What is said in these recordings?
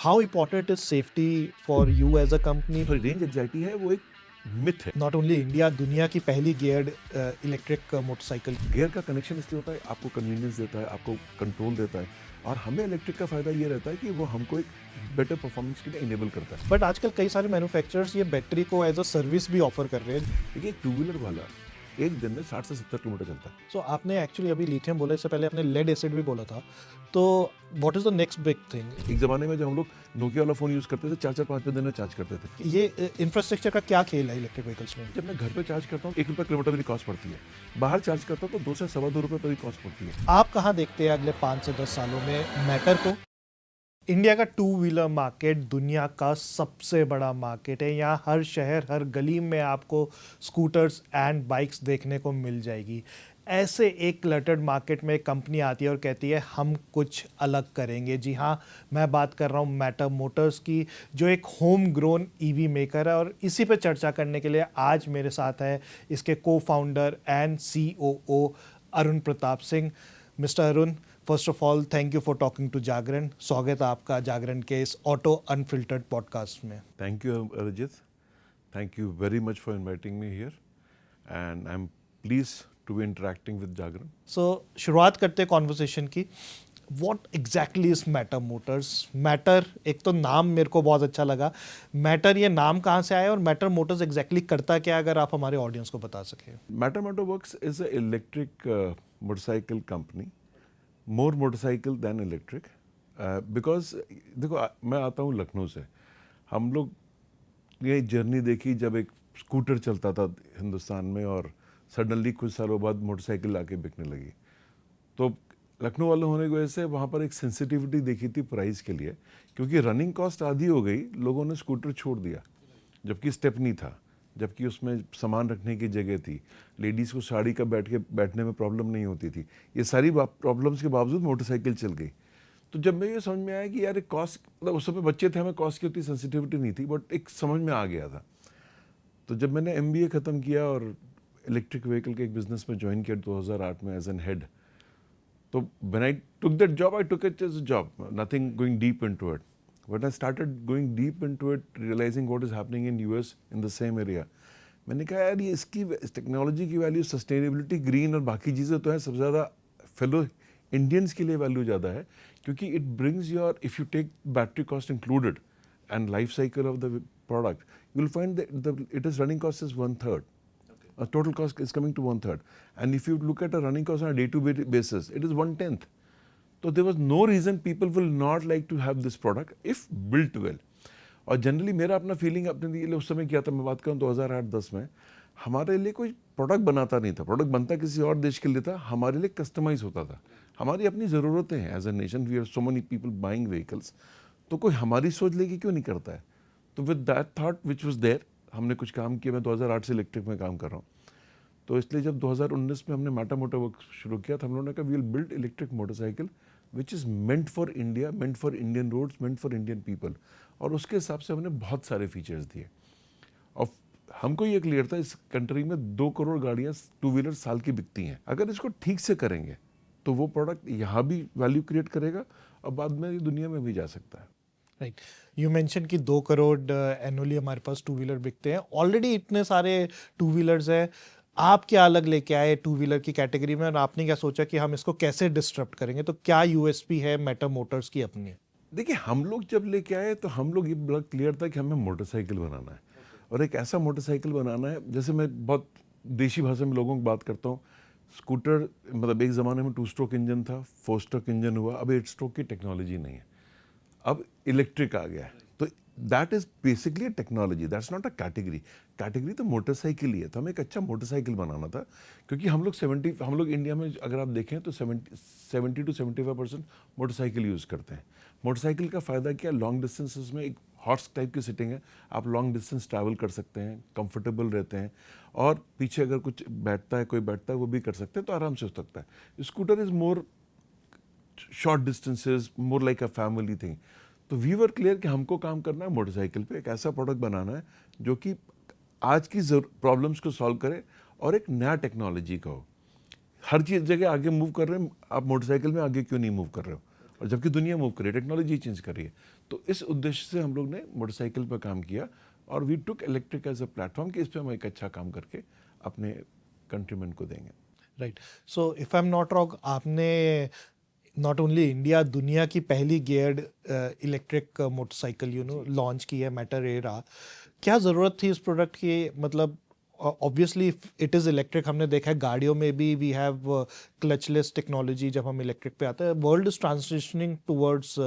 How important is safety for you as a company? तो range anxiety है वो एक मिथ है। Not only India, दुनिया की पहली गियर्ड इलेक्ट्रिक मोटरसाइकिल। गियर का कनेक्शन इसलिए होता है, आपको कन्वीनियंस देता है, आपको कंट्रोल देता है, और हमें इलेक्ट्रिक का फायदा ये रहता है कि वो हमको एक बेटर परफॉर्मेंस के लिए इनेबल करता है। बट आजकल कई सारे मैन्युफैक्चरर्स ये बैटरी को एज अ सर्विस भी ऑफर कर रहे हैं। देखिए, टू व्हीलर वाला एक दिन में 60 से 70 किलोमीटर चलता है। सो आपने एक्चुअली अभी लिथियम बोला, इससे पहले आपने लेड एसिड भी बोला था। तो what is the next big thing? एक जमाने में जब हम लोग नोकिया वाला फोन यूज करते थे, 4-4 5 दिन में चार्ज करते थे। ये इंफ्रास्ट्रक्चर का क्या खेल है इलेक्ट्रिक व्हीकल्स में? जब मैं घर पे चार्ज करता हूँ, 1 रुपये किलोमीटर मेरी कॉस्ट पड़ती है। बाहर चार्ज करता हूँ तो 2 से सवा 2 रुपये पर कॉस्ट पड़ती है। आप कहाँ देखते हैं अगले 5 से 10 सालों में मैटर को? इंडिया का टू व्हीलर मार्केट दुनिया का सबसे बड़ा मार्केट है। यहाँ हर शहर, हर गली में आपको स्कूटर्स एंड बाइक्स देखने को मिल जाएगी। ऐसे एक क्लटर्ड मार्केट में एक कंपनी आती है और कहती है हम कुछ अलग करेंगे। जी हाँ, मैं बात कर रहा हूँ मैटर मोटर्स की, जो एक होम ग्रोन ईवी मेकर है। और इसी पे चर्चा करने के लिए आज मेरे साथ है इसके को founder and COO Arun Pratap Singh. Mister Arun, first of all thank you for talking to Jagran. स्वागत है आपका जागरण के इस ऑटो अनफिल्टर्ड पॉडकास्ट में। Thank you Arijit, thank you very much for inviting me here, and I am pleased to be interacting with Jagran. So शुरुआत करते हैं conversation की। What exactly is Matter Motors? Matter, एक तो नाम मेरे को बहुत अच्छा लगा। मैटर, ये नाम कहाँ से आया और मैटर मोटर्स एग्जैक्टली करता क्या है, अगर आप हमारे ऑडियंस को बता सकें। Matter Motorworks is an electric motorcycle company, more motorcycle than electric, because देखो मैं आता हूँ लखनऊ से। हम लोग ये जर्नी देखी जब एक स्कूटर चलता था हिंदुस्तान में, और सडनली कुछ सालों बाद मोटरसाइकिल आके बिकने लगी। तो लखनऊ वाले होने की वजह से वहाँ पर एक सेंसिटिविटी देखी थी प्राइस के लिए, क्योंकि रनिंग कॉस्ट आधी हो गई, लोगों ने स्कूटर छोड़ दिया, जबकि स्टेपनी था, जबकि उसमें सामान रखने की जगह थी, लेडीज़ को साड़ी का बैठने में प्रॉब्लम नहीं होती थी। ये सारी प्रॉब्लम्स के बावजूद मोटरसाइकिल चल गई। तो जब मैं ये समझ में आया कि यार एक कॉस्ट, मतलब उस समय बच्चे थे, हमें कॉस्ट की उतनी सेंसिटिविटी नहीं थी, बट एक समझ में आ गया था। तो जब मैंने MBA ख़त्म किया और इलेक्ट्रिक व्हीकल के एक बिजनेस में ज्वाइन किया 2008 में एज एन हेड, तो when I took that job, I took it as a job, nothing going deep into it. When I started going deep into it, realizing what is happening in US in the same area, मैंने कहा यार ये इसकी इस technology की value, sustainability, green और बाकी चीज़ें तो हैं, सबसे ज़्यादा फेलो इंडियंस के लिए वैल्यू ज़्यादा है, क्योंकि it brings your, if you take battery cost included and life cycle of the product, you will find that it is running cost is 1/3. Total cost is coming to 1/3. And if you look at a running cost on a day-to-day basis, it is 1/10. So there was no reason people will not like to have this product if built well. और generally मेरा अपना feeling अपने लिए उस समय क्या था, मैं बात करूँ 2008-10 में, हमारे लिए कोई प्रोडक्ट बनाता नहीं था, प्रोडक्ट बनता किसी और देश के लिए था, हमारे लिए कस्टमाइज होता था। हमारी अपनी ज़रूरतें हैं, as a nation we are so many people buying vehicles, तो कोई हमारी सोच लेके क्यों नहीं करता है। तो with that thought which was there, हमने कुछ काम किया। मैं 2008 से इलेक्ट्रिक में काम कर रहा हूँ, तो इसलिए जब 2019 में हमने मैटर मोटरवर्क्स शुरू किया था, हम लोगों ने कहा we will build electric motorcycle which is meant for India, meant for Indian roads, meant for Indian people. और उसके हिसाब से हमने बहुत सारे फीचर्स दिए। और हमको ये क्लियर था इस कंट्री में 2 करोड़ गाड़ियाँ टू व्हीलर साल की बिकती हैं। अगर इसको ठीक से करेंगे तो वो प्रोडक्ट यहाँ भी वैल्यू क्रिएट करेगा और बाद में ये दुनिया में भी जा सकता है। राइट, यू मेंशन कि 2 करोड़ एनुअली हमारे पास टू व्हीलर बिकते हैं। ऑलरेडी इतने सारे टू व्हीलर्स हैं, आप क्या अलग लेके आए टू व्हीलर की कैटेगरी में, और आपने क्या सोचा कि हम इसको कैसे डिस्टरप्ट करेंगे? तो क्या USP है मैटर मोटर्स की अपनी? देखिए, हम लोग जब लेके आए तो हम लोग ये बड़ा क्लियर था कि हमें मोटरसाइकिल बनाना है, और एक ऐसा मोटरसाइकिल बनाना है, जैसे मैं बहुत देशी भाषा में लोगों की बात करता हूँ, स्कूटर मतलब एक ज़माने में 2 स्ट्रोक इंजन था, 4 स्ट्रोक इंजन हुआ, अब 8 स्ट्रोक की टेक्नोलॉजी नहीं है, अब इलेक्ट्रिक आ गया है। तो that is basically technology, that's not a category. Category तो मोटरसाइकिल ही है। तो हमें एक अच्छा मोटरसाइकिल बनाना था, क्योंकि हम लोग इंडिया में अगर आप देखें तो 70 to 75% मोटरसाइकिल यूज़ करते हैं। मोटरसाइकिल का फ़ायदा क्या, लॉन्ग डिस्टेंसेस में एक हॉर्स टाइप की सिटिंग है, आप लॉन्ग डिस्टेंस ट्रैवल कर सकते हैं, कंफर्टेबल रहते हैं, और पीछे अगर कुछ बैठता है, कोई बैठता है, वो भी कर सकते हैं, तो आराम से हो सकता है। Scooter is more short distances, more like a family thing. तो वी वर क्लियर कि हमको काम करना है मोटरसाइकिल पे, एक ऐसा प्रोडक्ट बनाना है जो कि आज की प्रॉब्लम्स को सॉल्व करे और एक नया टेक्नोलॉजी का हो। हर चीज़ जगह आगे मूव कर रहे हैं, आप मोटरसाइकिल में आगे क्यों नहीं मूव कर रहे हो? और जबकि दुनिया मूव कर रही है, टेक्नोलॉजी चेंज कर रही है। तो इस उद्देश्य से हम लोग ने मोटरसाइकिल पर काम किया और we took electric as a platform कि इस पर हम एक अच्छा काम करके अपने कंट्रीमैन को देंगे। Right, so if I am not wrong, आपने नॉट ओनली इंडिया, दुनिया की पहली गियर्ड इलेक्ट्रिक मोटरसाइकिल लॉन्च की है, मैटर एरा। क्या ज़रूरत थी इस प्रोडक्ट की? मतलब ऑब्वियसली इट इज़ इलेक्ट्रिक, हमने देखा है गाड़ियों में भी वी हैव क्लचलेस टेक्नोलॉजी। जब हम इलेक्ट्रिक पे आते हैं, world is transitioning towards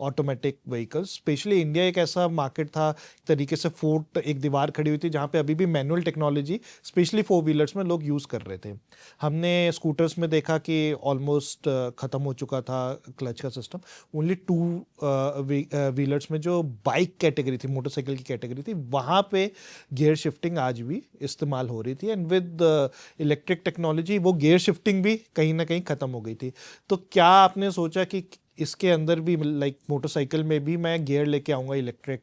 automatic vehicles. Specially India एक ऐसा मार्केट था, एक तरीके से फोर्ट, एक दीवार खड़ी हुई थी जहाँ पे अभी भी manual technology specially four wheelers में लोग यूज़ कर रहे थे। हमने स्कूटर्स में देखा कि ऑलमोस्ट ख़त्म हो चुका था क्लच का सिस्टम। ओनली टू व्हीलर्स में, जो बाइक कैटेगरी थी, मोटरसाइकिल की कैटेगरी थी, वहाँ पे गियर शिफ्टिंग आज भी इस्तेमाल हो रही थी। एंड विद इलेक्ट्रिक टेक्नोलॉजी वो गियर शिफ्टिंग भी कहीं ना कहीं ख़त्म हो गई थी। तो क्या आपने सोचा कि इसके अंदर भी, लाइक मोटरसाइकिल में भी मैं गियर लेके आऊँगा इलेक्ट्रिक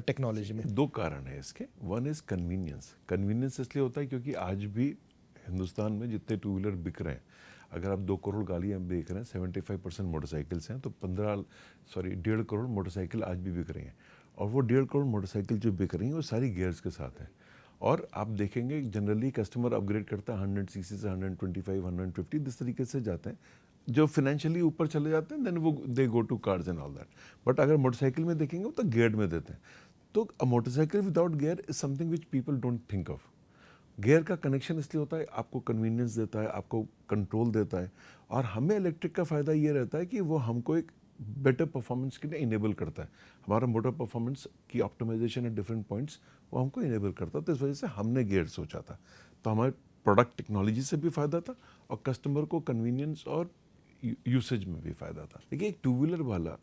टेक्नोलॉजी में? दो कारण है इसके। One is convenience. कन्वीनियंस इसलिए होता है क्योंकि आज भी हिंदुस्तान में जितने टू व्हीलर बिक रहे हैं, अगर आप 2 करोड़ गाड़ियाँ बेच रहे हैं, 75% मोटरसाइकिल्स हैं, तो 1.5 करोड़ मोटरसाइकिल आज भी बिक रही हैं। और वो 1.5 करोड़ मोटरसाइकिल जो बिक रही हैं वो सारी गियर्स के साथ हैं। और आप देखेंगे जनरली कस्टमर अपग्रेड करता है 100 सीसी से 125, 150 इस तरीके से जाते हैं। जो फाइनेंशियली ऊपर चले जाते हैं देन वो they go to cars and all that. But अगर मोटरसाइकिल में देखेंगे तो गियर में देते हैं। तो a motorcycle without gear is something which people don't think of. Gear का कनेक्शन इसलिए होता है, आपको कन्वीनियंस देता है, आपको कंट्रोल देता है। और हमें इलेक्ट्रिक का फ़ायदा ये रहता है कि वो हमको एक बेटर परफॉर्मेंस के लिए इनेबल करता है। हमारा मोटर परफॉर्मेंस की ऑप्टिमाइजेशन एट डिफरेंट पॉइंट्स वो हमको इनेबल करता है। तो इस वजह से हमने गियर सोचा था। तो हमारे प्रोडक्ट टेक्नोलॉजी से भी फ़ायदा था और कस्टमर को कन्वीनियंस और यूसेज में भी फ़ायदा था। देखिए, एक टू व्हीलर वाला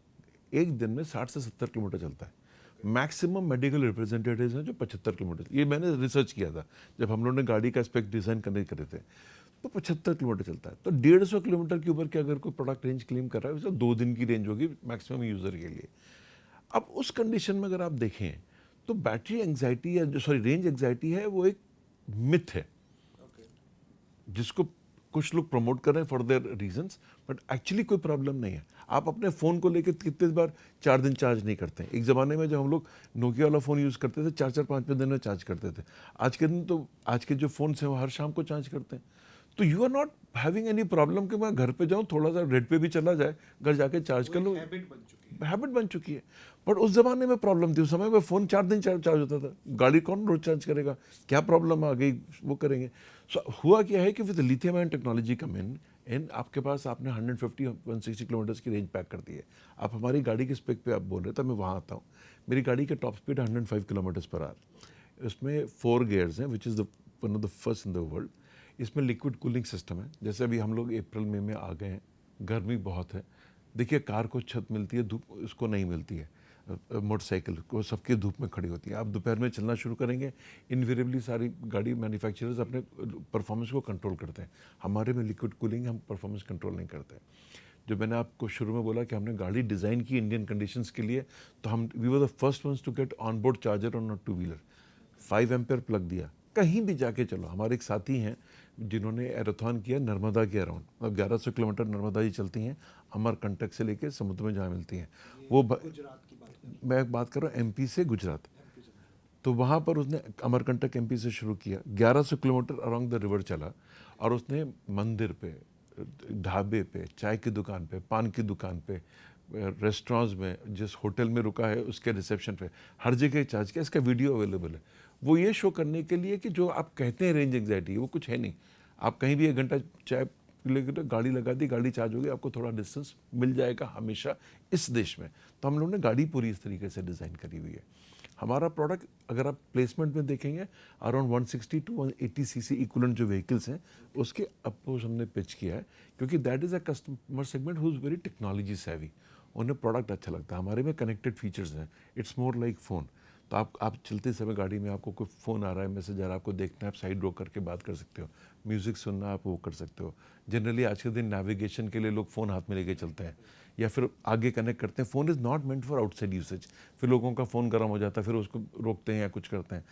एक दिन में 60 से 70 किलोमीटर चलता है। मैक्सिमम मेडिकल रिप्रेजेंटेटिव्स हैं जो 75 किलोमीटर, ये मैंने रिसर्च किया था जब हम लोगों ने गाड़ी का स्पेक डिज़ाइन करने करे थे, तो 75 किलोमीटर चलता है। तो 150 किलोमीटर के ऊपर के अगर कोई प्रोडक्ट रेंज क्लेम कर रहा है, तो 2 दिन की रेंज होगी मैक्सिमम यूज़र के लिए। अब उस कंडीशन में अगर आप देखें तो बैटरी एंग्जाइटी या जो रेंज एंग्जाइटी है वो एक मिथ है जिसको कुछ लोग प्रमोट कर रहे हैं for their reasons, but actually कोई प्रॉब्लम नहीं है। आप अपने फ़ोन को लेकर कितने बार 4 दिन चार्ज नहीं करते हैं। एक ज़माने में जब हम लोग नोकिया वाला फ़ोन यूज़ करते थे 4-4 5-5 दिन में चार्ज करते थे। आज के दिन तो आज के जो फ़ोन्स हैं वो हर शाम को चार्ज करते हैं। तो you are not having any problem कि मैं घर पे जाऊँ, थोड़ा सा रेट पे भी चला जाए, घर जाके चार्ज कर लूँ। हैबिट बन चुकी है। बट उस ज़माने में प्रॉब्लम थी। उस समय में फ़ोन 4 दिन चार्ज होता था। गाड़ी कौन रोज चार्ज करेगा? क्या प्रॉब्लम आ गई वो करेंगे। सो हुआ क्या है कि विद लिथियम आयन टेक्नोलॉजी कम इन आपके पास आपने 150-160 किलोमीटर की रेंज पैक कर दी है। आप हमारी गाड़ी के स्पेक पे आप बोल रहे हैं, तो मैं वहाँ आता हूँ। मेरी गाड़ी का top speed 105 kilometre per hour. इसमें 4 गियर्स हैं which is one of the first in the world. इसमें लिक्विड कूलिंग सिस्टम है। जैसे अभी हम लोग अप्रैल मई में आ गए हैं, गर्मी बहुत है। देखिए, कार को छत मिलती है, धूप उसको नहीं मिलती है। मोटरसाइकिल को सबकी धूप में खड़ी होती है। आप दोपहर में चलना शुरू करेंगे, इनवेरिएबली सारी गाड़ी मैन्युफैक्चरर्स अपने परफॉर्मेंस को कंट्रोल करते हैं। हमारे में लिक्विड कूलिंग, हम परफॉर्मेंस कंट्रोल नहीं करते। जो मैंने आपको शुरू में बोला कि हमने गाड़ी डिज़ाइन की इंडियन कंडीशंस के लिए, तो हम we were the first ones to get on board charger on a two wheeler. 5 ampere plug दिया। कहीं भी जाके चलो, हमारे एक साथी हैं जिन्होंने एरोथॉन किया नर्मदा के अराउंड, अब 1100 किलोमीटर नर्मदा जी चलती हैं, अमरकंटक से लेके समुद्र में जहाँ मिलती हैं। वो मैं बात कर रहा हूँ एमपी से गुजरात। तो वहाँ पर उसने अमरकंटक एमपी से शुरू किया, 1100 किलोमीटर अराउंड द रिवर चला, और उसने मंदिर पे, ढाबे पे, चाय की दुकान पे, पान की दुकान पे, रेस्टोरेंट्स में, जिस होटल में रुका है उसके रिसेप्शन पे, हर जगह चार्ज किया। इसका वीडियो अवेलेबल है। वो ये शो करने के लिए कि जो आप कहते हैं रेंज एंग्जाइटी, वो कुछ है नहीं। आप कहीं भी 1 घंटा चाय लेकर गाड़ी लगा दी, गाड़ी चार्ज होगी, आपको थोड़ा डिस्टेंस मिल जाएगा हमेशा इस देश में। तो हम लोगों ने गाड़ी पूरी इस तरीके से डिज़ाइन करी हुई है। हमारा प्रोडक्ट अगर आप प्लेसमेंट में देखेंगे, अराउंड 160 टू 180 सीसी इक्विवेलेंट जो व्हीकल्स हैं उसके अपोज हमने पिच किया है, क्योंकि that is a customer segment who is very technology सेवी। उन्हें प्रोडक्ट अच्छा लगता है। हमारे में कनेक्टेड फीचर्स हैं, इट्स मोर लाइक फ़ोन। तो आप चलते समय गाड़ी में आपको कोई फ़ोन आ रहा है, मैसेज आ रहा है, आपको देखना है, आप साइड रोक करके बात कर सकते हो। म्यूज़िक सुनना आप वो कर सकते हो। जनरली आज के दिन नेविगेशन के लिए लोग फ़ोन हाथ में लेके चलते हैं या फिर आगे कनेक्ट करते हैं। Phone is not meant for outside usage. फिर लोगों का फ़ोन गर्म हो जाता है, फिर उसको रोकते हैं या कुछ करते हैं।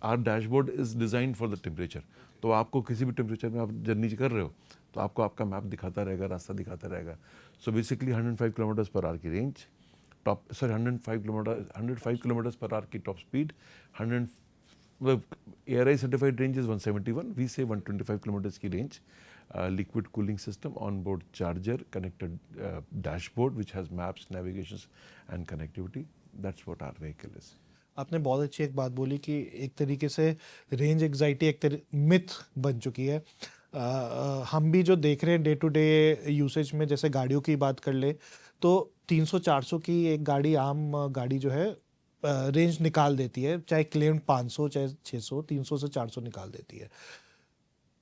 Our dashboard is design for the temperature. तो आपको किसी भी टेम्परेचर में आप जर्नी कर रहे हो तो आपको आपका मैप दिखाता रहेगा, रास्ता दिखाता रहेगा. So basically 105 kilometres per hour की रेंज, 105 किलोमीटर्स पर आवर की टॉप स्पीड, 100 मतलब ARI certified range is 171, we say 125 kilometres की range. Liquid cooling system, onboard charger, connected dashboard which has maps, navigations and connectivity. That's what our vehicle is. आपने बहुत अच्छी एक बात बोली कि एक तरीके से रेंज एग्जाइटी एक मिथ बन चुकी है. हम भी जो देख रहे हैं डे टू डे यूसेज में, जैसे गाड़ियों की बात कर ले तो 300-400 की एक गाड़ी, आम गाड़ी जो है रेंज निकाल देती है, चाहे क्लेम 500 चाहे 600, 300 से 400 निकाल देती है.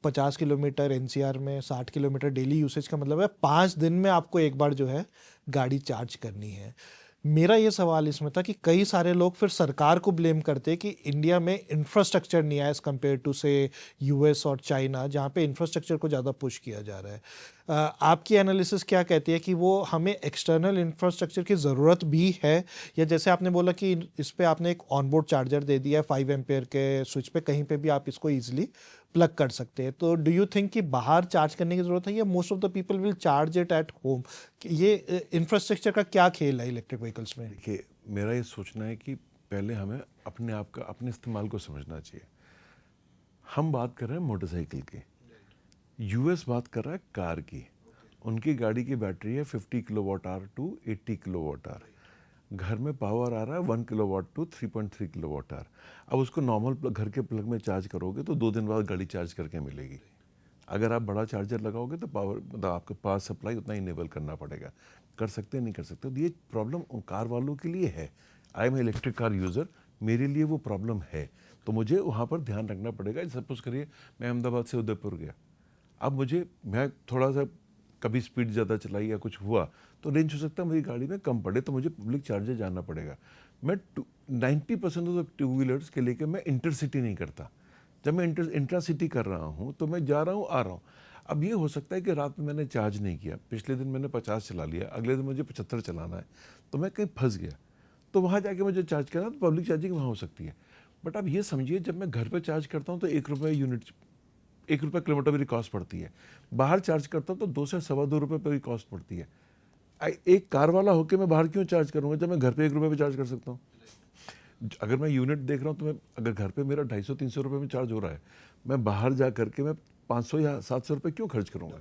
50 किलोमीटर एनसीआर में, 60 किलोमीटर डेली यूसेज का मतलब है 5 दिन में आपको एक बार जो है गाड़ी चार्ज करनी है. मेरा ये सवाल इसमें था कि कई सारे लोग फिर सरकार को ब्लेम करते हैं कि इंडिया में इंफ्रास्ट्रक्चर नहीं है एज़ कम्पेयर टू से यूएस और चाइना, जहाँ पे इंफ्रास्ट्रक्चर को ज़्यादा पुश किया जा रहा है. आपकी एनालिसिस क्या कहती है कि वो हमें एक्सटर्नल इंफ्रास्ट्रक्चर की ज़रूरत भी है, या जैसे आपने बोला कि इस पे आपने एक ऑनबोर्ड चार्जर दे दिया है 5 एम्पेयर के स्विच पे, कहीं पे भी आप इसको ईजिली प्लग कर सकते हैं, तो डू यू थिंक कि बाहर चार्ज करने की ज़रूरत है या most of the people will charge it at home? ये इंफ्रास्ट्रक्चर का क्या खेल है इलेक्ट्रिक व्हीकल्स में? देखिए, मेरा ये सोचना है कि पहले हमें अपने आप का, अपने इस्तेमाल को समझना चाहिए. हम बात कर रहे हैं मोटरसाइकिल की, यूएस बात कर रहा है कार की. उनकी गाड़ी की बैटरी है 50 kilowatt hour to 80 kilowatt hour. घर में पावर आ रहा है 1 किलोवाट टू 3.3 किलोवाट आवर. अब उसको नॉर्मल घर के प्लग में चार्ज करोगे तो 2 दिन बाद गाड़ी चार्ज करके मिलेगी. अगर आप बड़ा चार्जर लगाओगे तो पावर, मतलब आपको पावर सप्लाई उतना इनेबल करना पड़ेगा. कर सकते नहीं कर सकते, तो ये प्रॉब्लम कार वालों के लिए है. I am electric car user, मेरे लिए वो प्रॉब्लम है, तो मुझे वहाँ पर ध्यान रखना पड़ेगा. सपोज करिए मैं अहमदाबाद से उदयपुर गया, अब मैं थोड़ा सा कभी स्पीड ज़्यादा चलाई या कुछ हुआ तो रेंज हो सकता है मेरी गाड़ी में कम पड़े, तो मुझे पब्लिक चार्जर जाना पड़ेगा. मैं 90% ऑफ टू व्हीलर्स के लेके मैं इंटरसिटी नहीं करता. जब मैं इंट्रासिटी कर रहा हूँ तो मैं जा रहा हूँ, आ रहा हूँ. अब ये हो सकता है कि रात में मैंने चार्ज नहीं किया, पिछले दिन मैंने 50 चला लिया, अगले दिन मुझे 75 चलाना है, तो मैं कहीं फंस गया, तो वहाँ जाके मुझे चार्ज करना, तो पब्लिक चार्जिंग वहाँ हो सकती है. बट आप ये समझिए, जब मैं घर पे चार्ज करता हूँ तो 1 रुपये यूनिट, 1 रुपये किलोमीटर मेरी कॉस्ट पड़ती है. बाहर चार्ज करता हूँ तो 2 से सवा 2 रुपये पर कॉस्ट पड़ती है. एक कार वाला होकर मैं बाहर क्यों चार्ज करूँगा जब मैं घर पे 1 रुपये पे चार्ज कर सकता हूँ. अगर मैं यूनिट देख रहा हूँ तो मैं, अगर घर पे मेरा 250-300 रुपये में चार्ज हो रहा है, मैं बाहर जा करके मैं 500 या 700 रुपये क्यों खर्च करूँगा.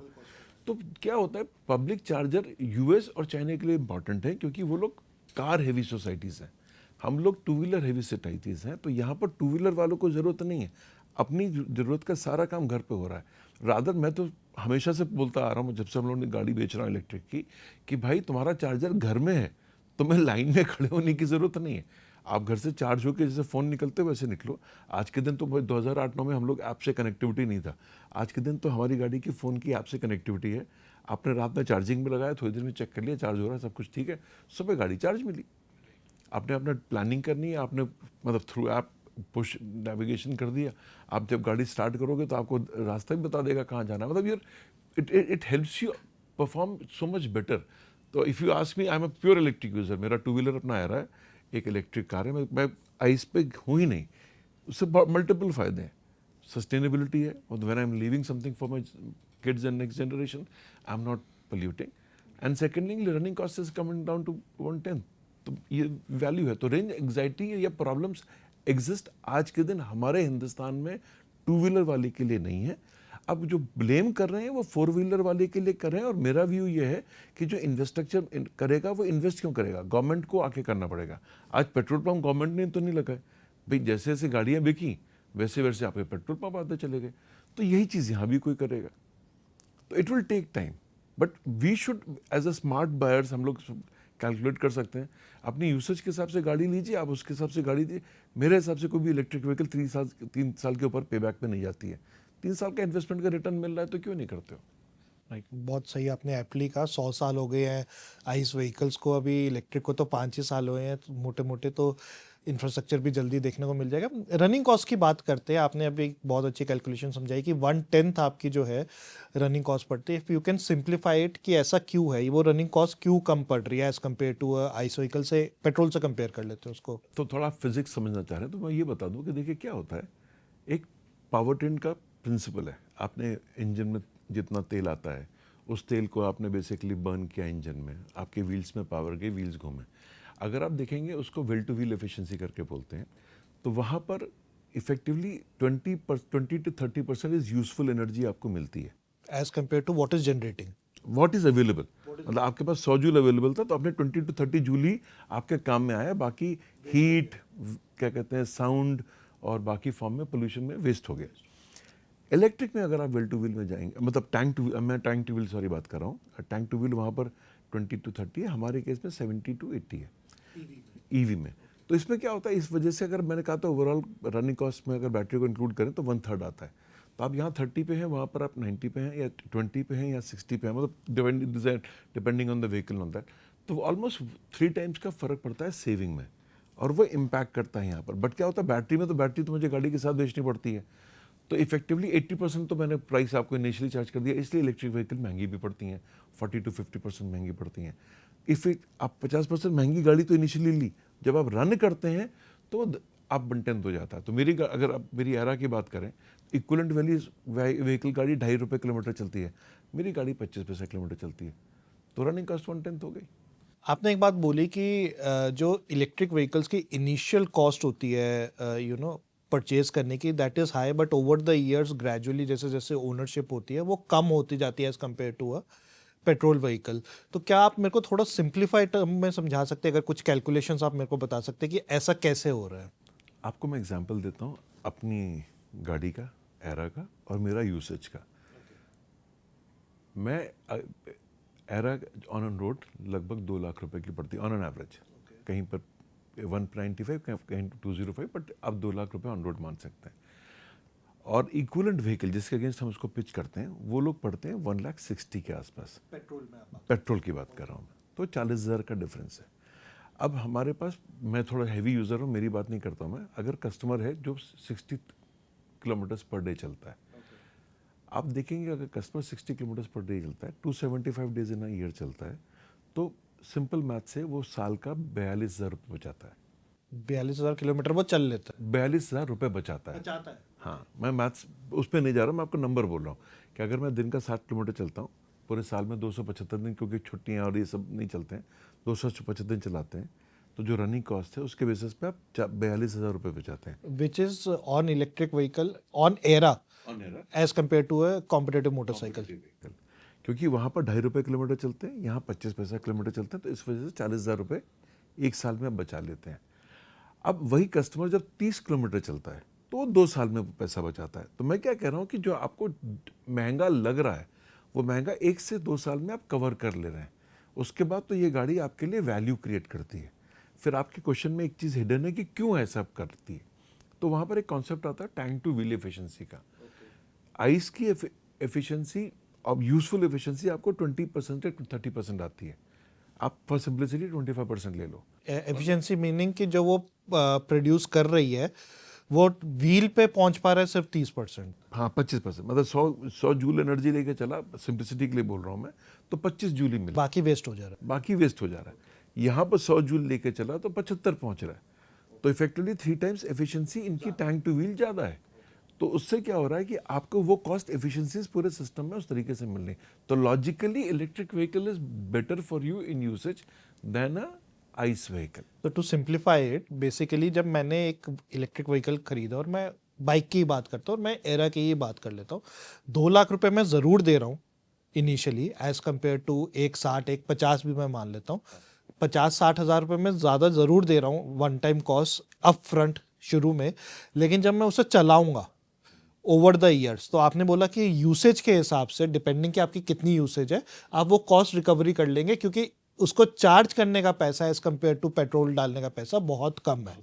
तो क्या होता है, पब्लिक चार्जर यूएस और चाइना के लिए इंपॉर्टेंट है क्योंकि वो लोग कार हेवी सोसाइटीज़ हैं, हम लोग टू व्हीलर हेवी सोसाइटीज़ हैं. तो यहाँ पर टू व्हीलर वालों को ज़रूरत नहीं है, अपनी ज़रूरत का सारा काम घर पे हो रहा है. रादर मैं तो हमेशा से बोलता आ रहा हूँ, जब से हम लोगों ने गाड़ी बेच रहा हूँ इलेक्ट्रिक की, कि भाई तुम्हारा चार्जर घर में है, तुम्हें लाइन में खड़े होने की ज़रूरत नहीं है. आप घर से चार्ज होकर जैसे फ़ोन निकलते वैसे निकलो. आज के दिन तो 2008-9 में हम लोग ऐप से कनेक्टिविटी नहीं था. आज के दिन तो हमारी गाड़ी की फ़ोन की ऐप से कनेक्टिविटी है. आपने रात में चार्जिंग में लगाया, थोड़ी देर में चेक कर लिया चार्ज हो रहा है, सब कुछ ठीक है, सुबह गाड़ी चार्ज मिली. आपने अपना प्लानिंग करनी है, आपने मतलब थ्रू ऐप पुश नेविगेशन कर दिया. आप जब गाड़ी स्टार्ट करोगे तो आपको रास्ता भी बता देगा कहाँ जाना है. मतलब यार it helps you perform so much better. तो if you ask me, I am a pure electric user. मेरा टू व्हीलर अपना आ रहा है, एक इलेक्ट्रिक कार है, मैं आइस पे हूँ ही नहीं. उससे मल्टीपल फ़ायदे हैं. सस्टेनेबिलिटी है, when I am leaving something for my kids and next generation, I am not polluting. And secondly, running cost is coming down to 1/10. तो ये वैल्यू है. तो रेंज एग्जाइटी या प्रॉब्लम्स एग्जिस्ट आज के दिन हमारे हिंदुस्तान में टू व्हीलर वाले के लिए नहीं है. अब जो ब्लेम कर रहे हैं वो फोर व्हीलर वाले के लिए कर रहे हैं. और मेरा व्यू ये है कि जो इंफ्रास्ट्रक्चर करेगा वो इन्वेस्ट क्यों करेगा, गवर्नमेंट को आके करना पड़ेगा. आज पेट्रोल पंप गवर्नमेंट ने तो नहीं लगाए भाई, जैसे जैसे गाड़ियाँ बिकी वैसे वैसे आपके पेट्रोल पंप आते चले गए. तो यही चीज़ यहाँ भी कोई करेगा, तो it will take time. But we should as a smart buyers हम लोग कैलकुलेट कर सकते हैं. अपनी यूसेज के हिसाब से गाड़ी लीजिए, आप उसके हिसाब से गाड़ी दीजिए. मेरे हिसाब से कोई भी इलेक्ट्रिक व्हीकल 3 साल के ऊपर पे बैक पे नहीं जाती है. 3 साल का इन्वेस्टमेंट का रिटर्न मिल रहा है तो क्यों नहीं करते हो. बहुत सही आपने एप्ली कहा. 100 साल हो गए हैं आइस व्हीकल्स को, अभी इलेक्ट्रिक को तो 5 ही साल हुए हैं. तो मोटे मोटे तो इंफ्रास्ट्रक्चर भी जल्दी देखने को मिल जाएगा. रनिंग कॉस्ट की बात करते हैं, आपने अभी एक बहुत अच्छी कैलकुलेशन समझाई कि 1/10 आपकी जो है रनिंग कॉस्ट पड़ती है. If you can simplify it कि ऐसा क्यों है, वो रनिंग कॉस्ट क्यों कम पड़ रही है as compare to ICE vehicle से, पेट्रोल से कंपेयर कर लेते हैं उसको. तो थोड़ा आप फिजिक्स समझना चाह रहे हैं तो मैं ये बता दूं कि देखिए क्या होता है. एक पावर ट्रेन का प्रिंसिपल है, आपने इंजन में जितना तेल आता है उस तेल को आपने बेसिकली बर्न किया इंजन में, आपके व्हील्स में पावर गई, व्हील्स घूमे। अगर आप देखेंगे उसको व्हील टू व्हील एफिशिएंसी करके बोलते हैं, तो वहाँ पर effectively 20 to 30% is useful energy आपको मिलती है as compare to what is generating. What is available. मतलब आपके पास 100 जूल अवेलेबल था तो आपने 20 to 30 जूल ही आपके काम में आया, बाकी हीट, क्या कहते हैं, साउंड और बाकी फॉर्म में पोल्यूशन में वेस्ट हो गया। इलेक्ट्रिक में अगर आप व्हील टू व्हील में जाएंगे, मतलब टैंक टू, मैं टैंक टू व्हील सॉरी बात कर रहा हूँ, टैंक टू व्हील वहाँ पर 20 to 30 है, हमारे केस में 70 to 80 है ईवी में। तो इसमें क्या होता है, इस वजह से अगर मैंने कहा था ओवरऑल रनिंग कॉस्ट में अगर बैटरी को इंक्लूड करें तो 1/3 आता है। तो आप यहाँ 30 पे हैं, वहाँ पर आप 90 पे हैं या 20 पे हैं या 60 पे हैं, मतलब depending on the vehicle on that. तो ऑलमोस्ट 3 टाइम्स का फर्क पड़ता है सेविंग में, और वो इम्पैक्ट करता है यहाँ पर। बट क्या होता है बैटरी में, तो बैटरी तो मुझे गाड़ी के साथ बेचनी पड़ती है, तो इफेक्टिवली 80% तो मैंने प्राइस आपको इनिशियली चार्ज कर दिया, इसलिए इलेक्ट्रिक व्हीकल महंगी भी पड़ती हैं, 40 to 50% महंगी पड़ती हैं। आप 50% महंगी गाड़ी तो इनिशियली ली, जब आप रन करते हैं तो आप बनटेंथ हो जाता है। तो अगर आप मेरी एरा की बात करें, इक्विवेलेंट व्हीकल गाड़ी 2.5 रुपये किलोमीटर चलती है, मेरी गाड़ी 25 पैसे किलोमीटर चलती है, तो रनिंग कॉस्ट 1/10 हो गई। आपने एक बात बोली कि जो इलेक्ट्रिक व्हीकल्स की इनिशियल कॉस्ट होती है परचेज करने की, that is high, but over the years gradually जैसे जैसे ओनरशिप होती है वो कम होती जाती है as compare to a petrol vehicle. तो क्या आप मेरे को थोड़ा सिंप्लीफाइड टर्म में समझा सकते हैं, अगर कुछ कैलकुलेशंस आप मेरे को बता सकते हैं कि ऐसा कैसे हो रहा है? आपको मैं एग्जांपल देता हूँ अपनी गाड़ी का, एरा का, और मेरा यूसेज का। मैं एरा ऑन रोड लगभग 2 लाख रुपए की पड़ती है ऑन एन एवरेज, कहीं पर 195, कहीं 205, बट आप 2 लाख रुपए ऑन रोड मान सकते हैं। और इक्विवेलेंट व्हीकल जिसके अगेंस्ट हम उसको पिच करते हैं, वो लोग पड़ते हैं 1,60,000 के आसपास, पेट्रोल में पेट्रोल की बात कर रहा हूँ मैं, तो 40,000 का डिफरेंस है। अब हमारे पास, मैं थोड़ा हैवी यूज़र हूँ, मेरी बात नहीं करता हूँ मैं, अगर कस्टमर है जो 60 किलोमीटर्स पर डे चलता है, आप देखेंगे अगर कस्टमर 60 किलोमीटर्स पर डे चलता है, 275 डेज इन अ ईयर चलता है, तो सिंपल मैथ से वो साल का 42,000 रुपये बचाता है। 42,000 किलोमीटर वो चल लेता है, 42,000 रुपये बचाता है। हाँ, मैं मैथ्स उस पर नहीं जा रहा, मैं आपको नंबर बोल रहा हूँ कि अगर मैं दिन का 60 किलोमीटर चलता हूँ, पूरे साल में 275 दिन, क्योंकि छुट्टियाँ और ये सब नहीं चलते हैं, 275 दिन चलाते हैं, तो जो रनिंग कॉस्ट है उसके बेसिस पे आप 42,000 रुपये बचाते हैं। Which is on electric vehicle on era as compare to a competitive motorcycle. क्योंकि वहाँ पर 2.5 रुपये किलोमीटर चलते हैं, यहाँ 25 पैसा किलोमीटर चलते हैं, तो इस वजह से 40,000 रुपये एक साल में आप बचा लेते हैं। अब वही कस्टमर जब 30 किलोमीटर चलता है तो 2 साल में पैसा बचाता है। तो मैं क्या कह रहा हूँ कि जो आपको महंगा लग रहा है वो महंगा 1 से 2 साल में आप कवर कर ले रहे हैं, उसके बाद तो ये गाड़ी आपके लिए वैल्यू क्रिएट करती है। फिर आपके क्वेश्चन में एक चीज़ हिडन है कि क्यों ऐसा करती है, तो वहाँ पर एक कॉन्सेप्ट आता है टैंक टू व्हील एफिशिएंसी का। आइस की एफिशिएंसी, अब यूजफुल एफिशिएंसी आपको 20% से 30% आती है, आप फॉर सिंप्लिसिटी 25% ले लो। एफिशिएंसी मीनिंग कि जो वो प्रोड्यूस कर रही है वो व्हील पे पहुंच पा रहा है सिर्फ 30%। हाँ, 25%, मतलब 100 जूल एनर्जी लेके चला, सिंप्लिसिटी के लिए बोल रहा हूँ मैं, तो 25 जूल ही मिला, बाकी वेस्ट हो जा रहा बाकी वेस्ट हो जा रहा है। यहाँ पर 100 जूल लेके चला तो 75 पहुँच रहा है, तो इफेक्टिवली 3 टाइम्स एफिशिएंसी इनकी टैंक टू व्हील ज़्यादा है। तो उससे क्या हो रहा है कि आपको वो कॉस्ट एफिशिएंसीज पूरे सिस्टम में उस तरीके से मिल रही। तो logically electric vehicle is better for you in usage than a ICE vehicle. तो टू सिंप्लीफाई इट, बेसिकली जब मैंने एक इलेक्ट्रिक व्हीकल खरीदा, और मैं बाइक की बात करता हूँ और मैं एरा की ही बात कर लेता हूँ, 2 लाख रुपए मैं ज़रूर दे रहा हूँ इनिशियली एज कम्पेयर टू एक 60, एक 50 भी मैं मान लेता हूँ। 50-60 हज़ार रुपये मैं ज़्यादा ज़रूर दे रहा हूँ one time cost up front शुरू में, लेकिन जब मैं उसे चलाऊँगा ओवर द ईयर्स, तो आपने बोला कि यूसेज के हिसाब से, डिपेंडिंग कि आपकी कितनी यूसेज है, आप वो कॉस्ट रिकवरी कर लेंगे, क्योंकि उसको चार्ज करने का पैसा एज कम्पेयर टू पेट्रोल डालने का पैसा बहुत कम है,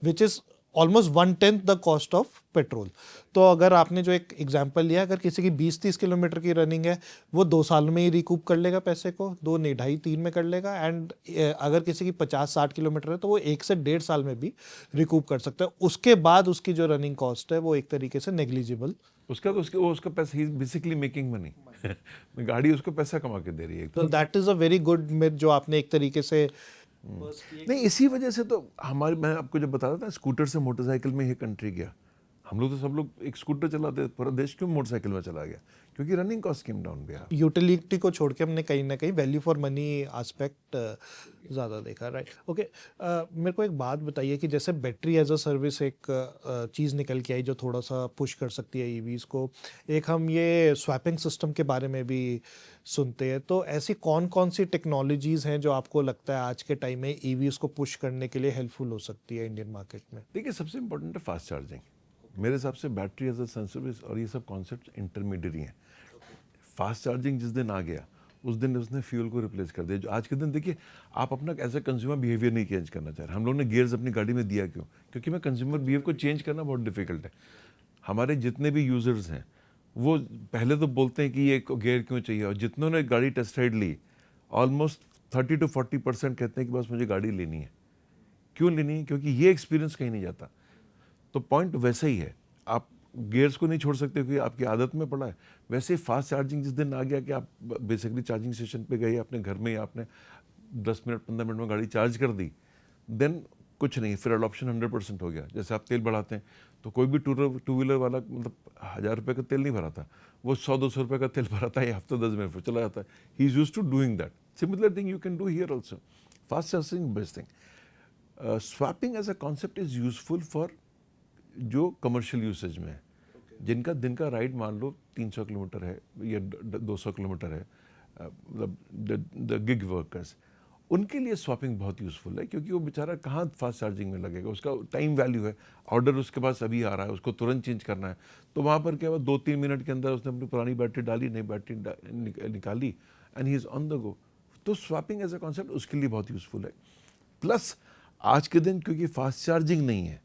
which is almost 1/10 the cost of petrol. तो अगर आपने जो एक एग्जांपल लिया, अगर किसी की 20-30 किलोमीटर की रनिंग है, वो 2 साल में ही रिकूप कर लेगा पैसे को, 2 नहीं 2.5-3 में कर लेगा। एंड अगर किसी की 50-60 किलोमीटर है तो वो 1 से 1.5 साल में भी रिकूप कर सकता है। उसके बाद उसकी जो रनिंग कॉस्ट है वो एक तरीके से नेग्लिजिबल। उसका पैसा, he is basically making money, गाड़ी उसको पैसा कमा के दे रही है। तो that is a very good myth जो आपने एक तरीके से नहीं, इसी वजह से तो मैं आपको जब बता रहा था स्कूटर से मोटरसाइकिल में ये कंट्री गया, हम लोग तो सब लोग एक स्कूटर चलाते, पूरा देश क्यों मोटरसाइकिल में चला गया? क्योंकि रनिंग कॉस्ट केम डाउन गया। यूटिलिटी को छोड़ के हमने कहीं ना कहीं वैल्यू फॉर मनी एस्पेक्ट ज़्यादा देखा, राइट? ओके, मेरे को एक बात बताइए कि जैसे बैटरी एज अ सर्विस एक चीज़ निकल के आई जो थोड़ा सा पुश कर सकती है ईवीज़ को। एक हम ये स्वैपिंग सिस्टम के बारे में भी सुनते हैं, तो ऐसी कौन कौन सी टेक्नोलॉजीज़ हैं जो आपको लगता है आज के टाइम में ईवीज़ को पुश करने के लिए हेल्पफुल हो सकती है इंडियन मार्केट में? देखिए, सबसे इंपॉर्टेंट है फास्ट चार्जिंग। मेरे हिसाब से बैटरी एज अ सर्विस और ये सब कॉन्सेप्ट इंटरमीडियरी हैं। फास्ट चार्जिंग जिस दिन आ गया, उस दिन उसने फ्यूल को रिप्लेस कर दिया। जो आज के दिन देखिए, आप अपना एज ए कंज्यूमर बिहेवियर नहीं चेंज करना चाह रहे। हम लोग ने गियर्स अपनी गाड़ी में दिया क्यों? क्योंकि मैं कंज्यूमर बिहेवियर को चेंज करना बहुत डिफिकल्ट है। हमारे जितने भी यूजर्स हैं, वो पहले तो बोलते हैं कि ये गियर क्यों चाहिए, और जितनों ने गाड़ी टेस्ट राइड ली, ऑलमोस्ट 30 to 40% कहते हैं कि बस मुझे गाड़ी लेनी है। क्यों लेनी है? क्योंकि ये एक्सपीरियंस कहीं नहीं जाता। तो पॉइंट वैसा ही है, आप गियर्स को नहीं छोड़ सकते क्योंकि आपकी आदत में पड़ा है। वैसे ही फास्ट चार्जिंग जिस दिन आ गया कि आप बेसिकली चार्जिंग स्टेशन पे गए अपने घर में, आपने 10 मिनट 15 मिनट में गाड़ी चार्ज कर दी, देन कुछ नहीं, फिर अडॉप्शन 100% हो गया। जैसे आप तेल बढ़ाते हैं, तो कोई भी टू व्हीलर वाला मतलब 1000 रुपये का तेल नहीं भराता, वो 100-200 रुपये का तेल भराता है, हफ्ते 10 मिनट पर चला जाता है। He is use to doing that. Similar thing you can do here also. Fast charging best thing. Swapping as a concept is useful for जो कमर्शियल यूसेज में है, जिनका दिन का राइड मान लो 300 किलोमीटर है या 200 किलोमीटर है, मतलब द गिग वर्कर्स, उनके लिए स्वैपिंग बहुत यूज़फुल है। क्योंकि वो बेचारा कहाँ फास्ट चार्जिंग में लगेगा, उसका टाइम वैल्यू है, ऑर्डर उसके पास अभी आ रहा है, उसको तुरंत चेंज करना है। तो वहाँ पर क्या हुआ, 2-3 मिनट के अंदर उसने अपनी पुरानी बैटरी डाली, नई बैटरी निकाली, and he is on the go. तो स्वैपिंग एज अ कॉन्सेप्ट उसके लिए बहुत यूज़फुल है। प्लस आज के दिन क्योंकि फास्ट चार्जिंग नहीं है,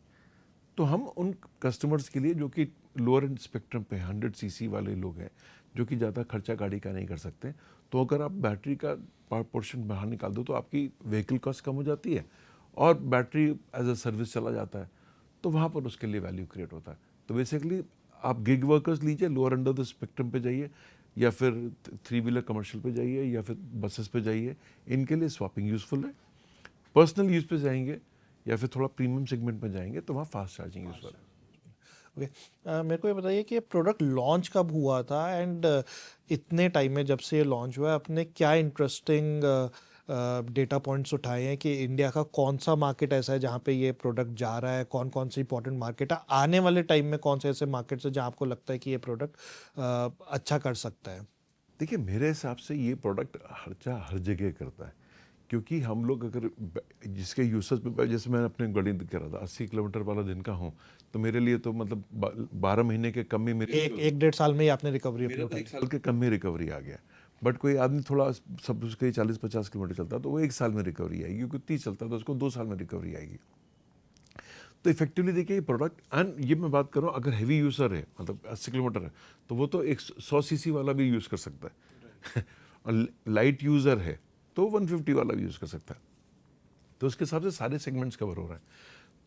तो हम उन कस्टमर्स के लिए जो कि लोअर एंड स्पेक्ट्रम पे 100 सीसी वाले लोग हैं, जो कि ज़्यादा खर्चा गाड़ी का नहीं कर सकते, तो अगर आप बैटरी का पोर्शन बाहर निकाल दो तो आपकी व्हीकल कॉस्ट कम हो जाती है और बैटरी एज अ सर्विस चला जाता है, तो वहाँ पर उसके लिए वैल्यू क्रिएट होता है। तो बेसिकली आप गिग वर्कर्स लीजिए, लोअर अंडर द स्पेक्ट्रम पे जाइए, या फिर 3 व्हीलर कमर्शियल पे जाइए, या फिर बसेस पे जाइए, इनके लिए स्वैपिंग यूज़फुल है। पर्सनल यूज़ पे जाएंगे या फिर थोड़ा प्रीमियम सेगमेंट में जाएंगे तो वहाँ फास्ट चार्जिंग यूज़फुल है। ओके, मेरे को ये बताइए कि ये प्रोडक्ट लॉन्च कब हुआ था, एंड इतने टाइम में जब से ये लॉन्च हुआ है आपने क्या इंटरेस्टिंग डेटा पॉइंट्स उठाए हैं कि इंडिया का कौन सा मार्केट ऐसा है जहाँ पे ये प्रोडक्ट जा रहा है, कौन कौन सी इंपॉर्टेंट मार्केट है आने वाले टाइम में, कौन से ऐसे मार्केट्स है जहाँ आपको लगता है कि ये प्रोडक्ट अच्छा कर सकता है? देखिए, मेरे हिसाब से ये प्रोडक्ट हर जगह करता है। क्योंकि हम लोग अगर जिसके यूसेज पे, जैसे मैं अपने गाड़ी कह रहा था 80 किलोमीटर वाला दिन का हूँ, तो मेरे लिए तो मतलब 12 महीने के कम में मेरे एक एक डेढ़ साल में ही आपने रिकवरी अपनी मेरा तो उठाई? 1 साल के कम में रिकवरी आ गया। बट कोई आदमी थोड़ा सब उसके 40-50 किलोमीटर चलता तो वो 1 साल में रिकवरी आएगी, क्योंकि 30 चलता तो उसको 2 साल में रिकवरी आएगी। तो इफेक्टिवली देखिए ये प्रोडक्ट, एंड ये मैं बात कर रहा हूँ, अगर हैवी यूज़र है मतलब 80 किलोमीटर है, तो वो तो 100 सीसी वाला भी यूज़ कर सकता है और लाइट यूज़र है तो 150 वाला भी यूज़ कर सकता है। तो उसके हिसाब से सारे सेगमेंट्स कवर हो रहे हैं।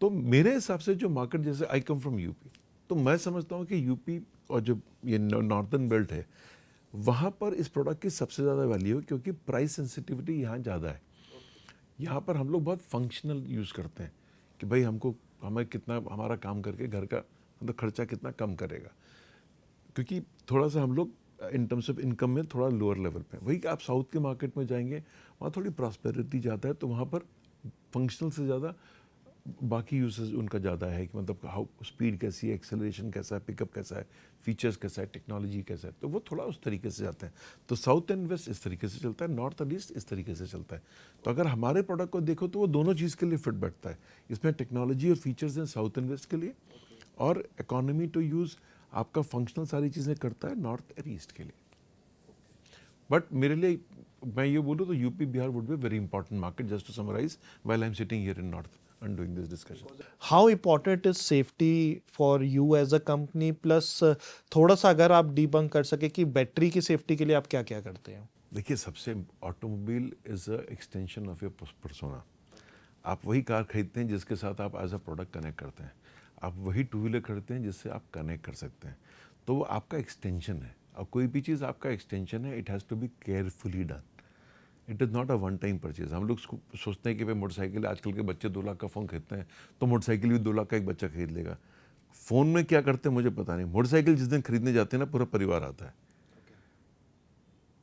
तो मेरे हिसाब से जो मार्केट, जैसे आई कम फ्रॉम यूपी, तो मैं समझता हूँ कि यूपी और जो ये नॉर्थर्न बेल्ट है, वहाँ पर इस प्रोडक्ट की सबसे ज़्यादा वैल्यू है, क्योंकि प्राइस सेंसिटिविटी यहाँ ज़्यादा है। यहाँ पर हम लोग बहुत फंक्शनल यूज़ करते हैं कि भाई हमें कितना हमारा काम करके घर का मतलब खर्चा कितना कम करेगा, क्योंकि थोड़ा सा हम लोग इन टर्म्स ऑफ इनकम में थोड़ा लोअर लेवल पे। वही कि आप साउथ के मार्केट में जाएंगे, वहाँ थोड़ी प्रॉस्पेरिटी ज़्यादा है, तो वहाँ पर फंक्शनल से ज़्यादा बाकी यूसेज उनका ज़्यादा है कि मतलब हाउ स्पीड कैसी है, एक्सेलरेशन कैसा है, पिकअप कैसा है, फीचर्स कैसा है, टेक्नोलॉजी कैसा है, तो वो थोड़ा उस तरीके से जाते हैं। तो साउथ एंड वेस्ट इस तरीके से चलता है, नॉर्थ एंड ईस्ट इस तरीके से चलता है। तो अगर हमारे प्रोडक्ट को देखो तो वो दोनों चीज़ के लिए फिट बैठता है। इसमें टेक्नोलॉजी और फीचर्स हैं साउथ एंड वेस्ट के लिए, और इकोनॉमी टू यूज़ आपका फंक्शनल सारी चीज़ें करता है नॉर्थ और ईस्ट के लिए। बट मेरे लिए मैं ये बोलूँ तो UP Bihar would be very important market, just to summarise while I am sitting here in north and doing this discussion. How important is safety for you as a company, plus थोड़ा सा अगर आप डीबंक कर सके कि battery की safety के लिए आप क्या क्या करते हैं? देखिए, सबसे automobile is a extension of your persona. आप वही कार खरीदते हैं जिसके साथ आप एज अ प्रोडक्ट कनेक्ट करते हैं, आप वही टू व्हीलर खरीदते हैं जिससे आप कनेक्ट कर सकते हैं, तो वो आपका एक्सटेंशन है। और कोई भी चीज़ आपका एक्सटेंशन है, it has to be carefully done. It is not a one time purchase. हम लोग सोचते हैं कि भाई मोटरसाइकिल, आजकल के बच्चे 2 लाख का फ़ोन खरीदते हैं, तो मोटरसाइकिल भी 2 लाख का एक बच्चा खरीद लेगा। फ़ोन में क्या करते हैं मुझे पता नहीं। मोटरसाइकिल जिस दिन खरीदने जाते हैं ना, पूरा परिवार आता है।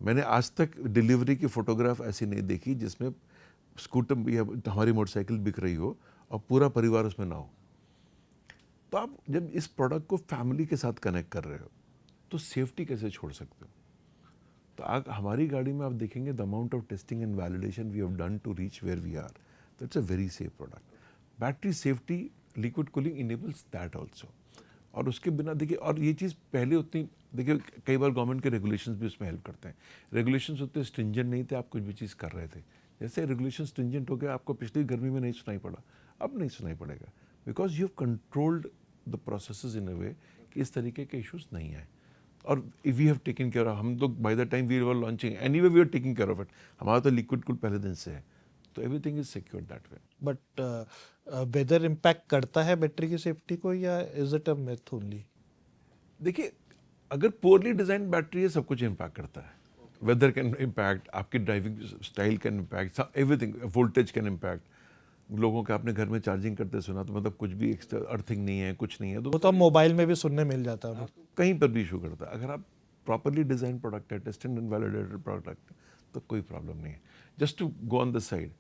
मैंने आज तक डिलीवरी की फ़ोटोग्राफ ऐसी नहीं देखी जिसमें स्कूटर या हमारी मोटरसाइकिल बिक रही हो और पूरा परिवार उसमें ना हो। तो आप जब इस प्रोडक्ट को फैमिली के साथ कनेक्ट कर रहे हो तो सेफ्टी कैसे छोड़ सकते हो? तो हमारी गाड़ी में आप देखेंगे the amount of testing and validation we have done to reach where we are, that's a very safe product. Battery safety, liquid cooling enables that also. और उसके बिना देखिए, और ये चीज़ पहले उतनी, देखिए कई बार गवर्नमेंट के रेगुलेशंस भी उसमें हेल्प करते हैं। रेगुलेशंस उतने स्ट्रिंजेंट नहीं थे, आप कुछ भी चीज़ कर रहे थे। जैसे रेगुलेशन स्ट्रिंजेंट हो गया, आपको पिछली गर्मी में नहीं सुनाई पड़ा, अब नहीं सुनाई पड़ेगा, because you have controlled the processes in a way कि इस तरीके के इश्यूज नहीं आए। और we have taken care of, हम लोग by the time we were launching anyway we are taking care of it. हमारा तो लिक्विड कूल पहले दिन से है, तो everything is secure that way. But whether impact करता है बैटरी की सेफ्टी को, या is it a myth only? देखिए, अगर पोरली डिजाइन बैटरी है, सब कुछ इम्पैक्ट करता है। वेदर कैन इम्पैक्ट, आपकी driving style can impact, everything, voltage can impact. लोगों के आपने घर में चार्जिंग करते सुना, तो मतलब कुछ भी एक्स्ट्रा अर्थिंग नहीं है, कुछ नहीं है, वो तो तो मोबाइल में भी सुनने मिल जाता है। कहीं पर भी इशू करता है। अगर आप प्रॉपरली डिजाइन प्रोडक्ट है, टेस्टेड एंड वैलिडेटेड प्रोडक्ट, तो कोई प्रॉब्लम नहीं है। Just to go on the side,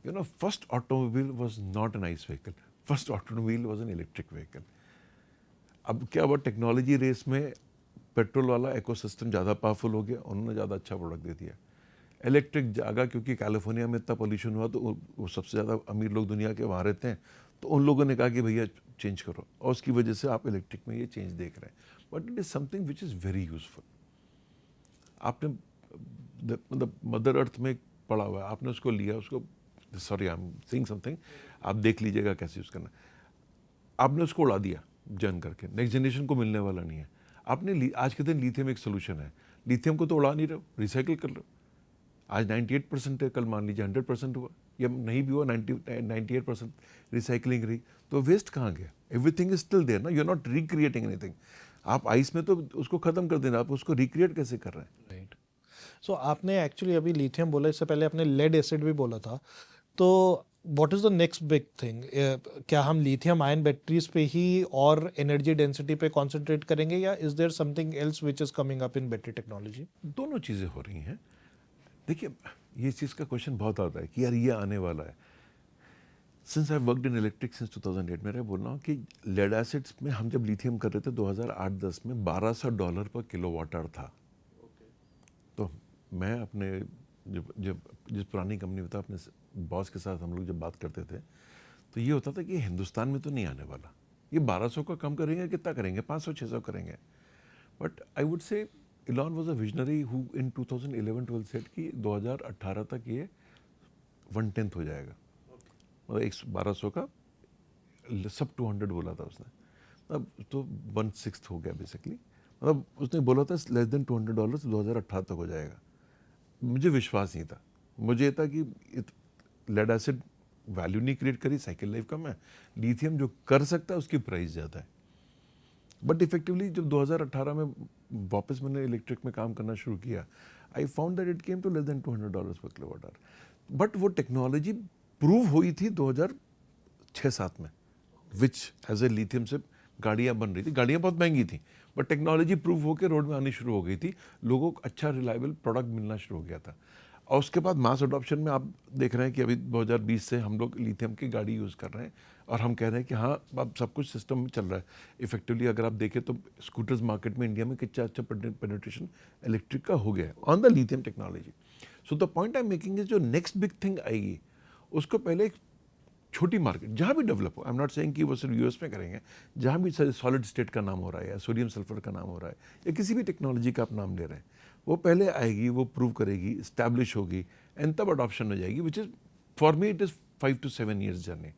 you know, first automobile was not an ICE vehicle, first automobile was an electric vehicle. अब क्या हुआ, टेक्नोलॉजी रेस में petrol वाला इकोसिस्टम ज़्यादा पावरफुल हो गया, उन्होंने ज़्यादा अच्छा प्रोडक्ट दे दिया। इलेक्ट्रिक जागा, क्योंकि कैलिफोर्निया में इतना पोल्यूशन हुआ, तो वो सबसे ज़्यादा अमीर लोग दुनिया के वहाँ रहते हैं, तो उन लोगों ने कहा कि भैया चेंज करो, और उसकी वजह से आप इलेक्ट्रिक में ये चेंज देख रहे हैं। But it is something which is very useful. आपने मतलब मदर अर्थ में पड़ा हुआ है, आपने उसको लिया, उसको, sorry I am saying something, आप देख लीजिएगा कैसे यूज़ करना। आपने उसको उड़ा दिया जर्न करके, नेक्स्ट जनरेशन को मिलने वाला नहीं है। आपने आज के दिन लिथियम एक सोल्यूशन है, लिथियम को तो उड़ा नहीं रहे हो, रिसाइकिल कर लो। आज 98% है, कल मान लीजिए 100% हुआ, या नहीं भी हुआ, 98% रिसाइकलिंग रही, तो वेस्ट कहाँ गया? एवरीथिंग इज स्टिल देयर ना, you are not recreating anything. आप आइस में तो उसको खत्म कर देना, आप उसको रिक्रिएट कैसे कर रहे हैं? राइट। सो आपने एक्चुअली अभी लिथियम बोला, इससे पहले आपने लेड एसिड भी बोला था। तो what is the next big thing? क्या हम लिथियम आयन बैटरीज पे ही और एनर्जी डेंसिटी पे कंसंट्रेट करेंगे, या is there something else which is coming up in battery technology? दोनों चीज़ें हो रही हैं। देखिए, ये चीज़ का क्वेश्चन बहुत आता है कि यार ये आने वाला है। Since I worked in electric since 2008, मैं बोल रहा हूँ कि लेड एसिड्स में हम जब लिथियम कर रहे थे 2008-10 में $1200 पर किलोवाट आवर था। तो मैं अपने जब जब जिस पुरानी कंपनी में था, अपने बॉस के साथ हम लोग जब बात करते थे, तो ये होता था कि हिंदुस्तान में तो नहीं आने वाला, ये 1200 का कम करेंगे, कितना करेंगे, 500-600 करेंगे। बट आई वुड से Elon was a visionary who in 2011-12 set कि 2018 तक ये 1/10 हो जाएगा, मतलब 1200 का सब 200 बोला था उसने, अब तो 1/6 हो गया बेसिकली। मतलब उसने बोला था लेस देन $200 2018 तक हो जाएगा। मुझे विश्वास नहीं था, मुझे ये था कि लेड एसिड वैल्यू नहीं क्रिएट करी, साइकिल लाइफ कम है, लिथियम जो कर सकता है उसकी प्राइस ज़्यादा है। बट इफेक्टिवली जब 2018 में वापस मैंने इलेक्ट्रिक में काम करना शुरू किया, I found that it came to less than $200 per kilowatt hour. But वो टेक्नोलॉजी प्रूव हुई थी 2006-7 में, विच एज ए लिथियम से गाड़ियाँ बन रही थी, गाड़ियाँ बहुत महंगी थी, बट टेक्नोलॉजी प्रूव होकर रोड में आनी शुरू हो गई थी, लोगों को अच्छा रिलायबल प्रोडक्ट मिलना शुरू हो गया था। और उसके बाद मास अडॉप्शन में आप देख रहे हैं कि अभी 2020 से हम लोग लिथियम की गाड़ी यूज़ कर रहे हैं, और हम कह रहे हैं कि हाँ, अब सब कुछ सिस्टम में चल रहा है। इफेक्टिवली अगर आप देखें तो स्कूटर्स मार्केट में इंडिया में कितना अच्छा पेनिट्रेशन इलेक्ट्रिक का हो गया है on the lithium technology. So the point I am making is, जो नेक्स्ट बिग थिंग आएगी उसको पहले एक छोटी मार्केट जहाँ भी डेवलप हो, आई एम नॉट सेइंग कि वो सिर्फ यूएस में करेंगे, जहाँ भी सॉलिड स्टेट का नाम हो रहा है या सोडियम सल्फर का नाम हो रहा है या किसी भी टेक्नोलॉजी का आप नाम ले रहे हैं, वो पहले आएगी, वो प्रूव करेगी, इस्टेब्लिश होगी, एंड तब अडॉप्शन हो जाएगी, which is for me it is 5 to 7 years journey.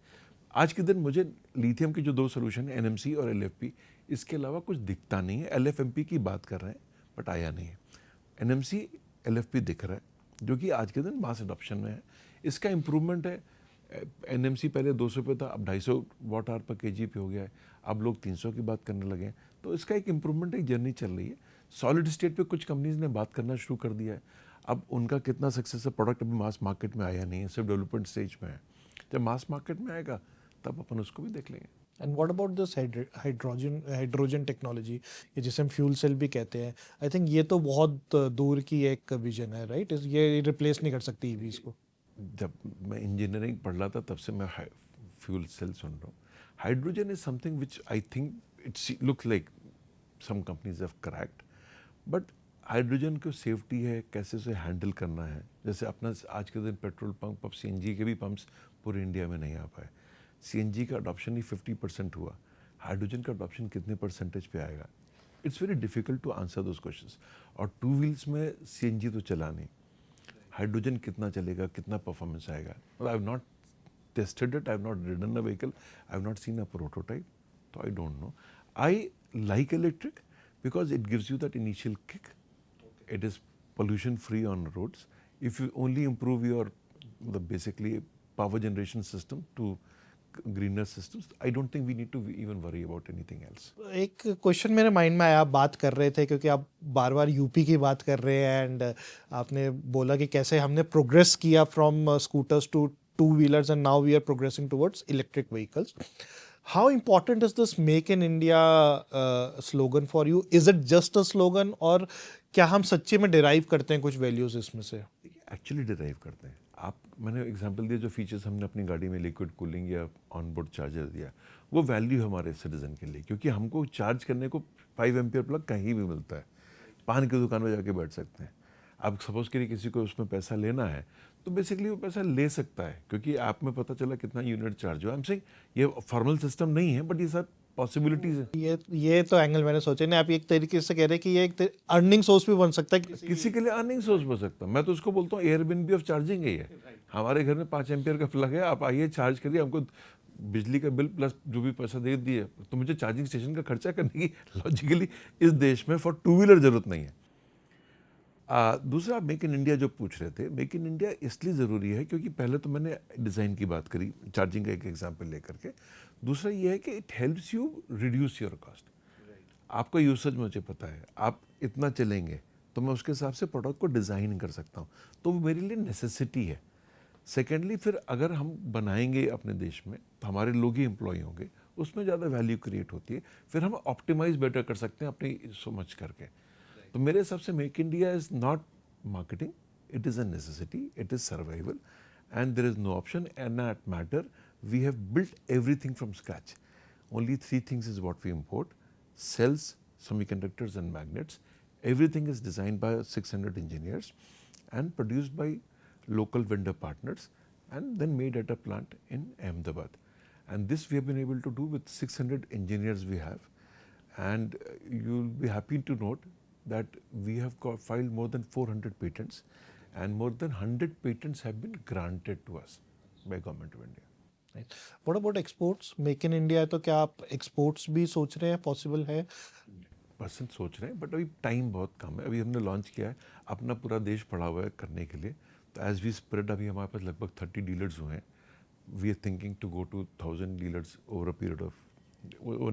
आज के दिन मुझे लिथियम की जो दो सोल्यूशन है, एनएमसी और एलएफपी, इसके अलावा कुछ दिखता नहीं है। एलएफएमपी की बात कर रहे हैं बट आया नहीं है। एनएमसी एलएफपी दिख रहा है जो कि आज के दिन मास अडॉप्शन में है। इसका इम्प्रूवमेंट है, एनएमसी पहले 200 पे था, अब 250 वाट आवर पर केजी पे हो गया है, अब लोग 300 की बात करने लगे हैं। तो इसका एक इम्प्रूवमेंट, एक जर्नी चल रही है। सॉलिड स्टेट पे कुछ कंपनीज ने बात करना शुरू कर दिया है। अब उनका कितना सक्सेस है, प्रोडक्ट अभी मास मार्केट में आया नहीं है, सिर्फ डेवलपमेंट स्टेज में है। जब मास मार्केट में आएगा तब अपन उसको भी देख लेंगे। And what about this hydrogen technology, ये जिसे हम फ्यूल सेल भी कहते हैं, आई थिंक ये तो बहुत दूर की एक विजन है, राइट? ये रिप्लेस नहीं कर सकती ईवीज को. जब मैं इंजीनियरिंग पढ़ रहा था तब से मैं फ्यूल सेल सुन रहा हूँ. Hydrogen is something which I think it's look like some companies have cracked, but hydrogen की सेफ्टी है, कैसे उसे हैंडल करना है. जैसे अपना आज के दिन पेट्रोल पंप, अब सीएनजी के भी पंप्स पूरे इंडिया में नहीं आ पाए. सीएनजी का अडॉप्शन ही 50% हुआ. हाइड्रोजन का अडॉप्शन कितने परसेंटेज पे आएगा? It's very difficult to answer those questions. और टू व्हील्स में सीएनजी तो चला नहीं, हाइड्रोजन कितना चलेगा, कितना परफॉर्मेंस आएगा? I have not tested it, I have not ridden a vehicle, I have not seen a prototype, तो I don't know. I like electric because it gives you that initial kick. It is pollution free on roads. If you only improve your the basically power generation system to greener systems, I don't think we need to even worry about anything else. एक question मेरे mind में आया, आप बात कर रहे थे क्योंकि आप बार बार यूपी की बात कर रहे हैं, एंड आपने बोला कि कैसे हमने प्रोग्रेस किया from scooters to two wheelers and now we are progressing towards electric vehicles. How important is this make in India slogan for you? Is it just a slogan, और क्या हम सच्चे में डिराइव करते हैं कुछ वैल्यूज इसमें से? एक्चुअली डिराइव करते हैं आप. मैंने एग्जांपल दिया, जो फीचर्स हमने अपनी गाड़ी में लिक्विड कूलिंग या ऑन बोर्ड चार्जर दिया, वो वैल्यू हमारे सिटीजन के लिए, क्योंकि हमको चार्ज करने को 5 एम्पियर प्लग कहीं भी मिलता है. पान की दुकान में जाके बैठ सकते हैं. आप सपोज करिए किसी को उसमें पैसा लेना है तो बेसिकली वो पैसा ले सकता है, क्योंकि ऐप में पता चला कितना यूनिट चार्ज हुआ. आई एम सेइंग ये फॉर्मल सिस्टम नहीं है, बट ये सब पॉसिबिलिटीज है. ये तो एंगल मैंने सोचा नहीं. आप एक तरीके से कह रहे हैं कि ये एक अर्निंग सोर्स भी बन सकता है किसी के लिए अर्निंग सोर्स हो सकता है. मैं तो उसको बोलता हूँ एयरबिनबी ऑफ चार्जिंग है ये. हमारे घर में 5 एम्पियर का प्लग है, आप आइए चार्ज करिए, हमको बिजली का बिल प्लस जो भी पैसा दे दिए, तो मुझे चार्जिंग स्टेशन का खर्चा करने की लॉजिकली इस देश में फॉर टू व्हीलर जरूरत नहीं है. दूसरा, मेक इन इंडिया जो पूछ रहे थे, मेक इन इंडिया इसलिए ज़रूरी है क्योंकि पहले तो मैंने डिज़ाइन की बात करी, चार्जिंग का एक एग्जांपल लेकर के. दूसरा ये है कि it helps you reduce your cost. आपका यूसेज मुझे पता है, आप इतना चलेंगे तो मैं उसके हिसाब से प्रोडक्ट को डिज़ाइन कर सकता हूँ, तो वो मेरे लिए नेसेसिटी है. सेकेंडली, फिर अगर हम बनाएंगे अपने देश में तो हमारे लोग ही एम्प्लॉय होंगे, उसमें ज़्यादा वैल्यू क्रिएट होती है, फिर हम ऑप्टिमाइज बेटर कर सकते हैं अपनी समझ करके. तो मेरे हिसाब से make India is not marketing, it is a necessity, it is survival, and there is no option and not matter. We have built everything from scratch. Only 3 things is what we import: cells, semiconductors and magnets. Everything is designed by 600 engineers and produced by local vendor partners and then made at a plant in Ahmedabad. And this we have been able to do with 600 engineers we have. And you'll be happy to note that we have filed more than 400 patents, and more than 100 patents have been granted to us by Government of India. What about exports? Make in India है तो क्या आप exports भी सोच रहे हैं? Possible है? Percent सोच रहे हैं, बट अभी टाइम बहुत कम है. अभी हमने लॉन्च किया है, अपना पूरा देश पड़ा हुआ है करने के लिए. तो एज वी स्प्रेड, अभी हमारे पास लगभग 30 डीलर्स हुए हैं. We are thinking to go to 1000 dealers over a period of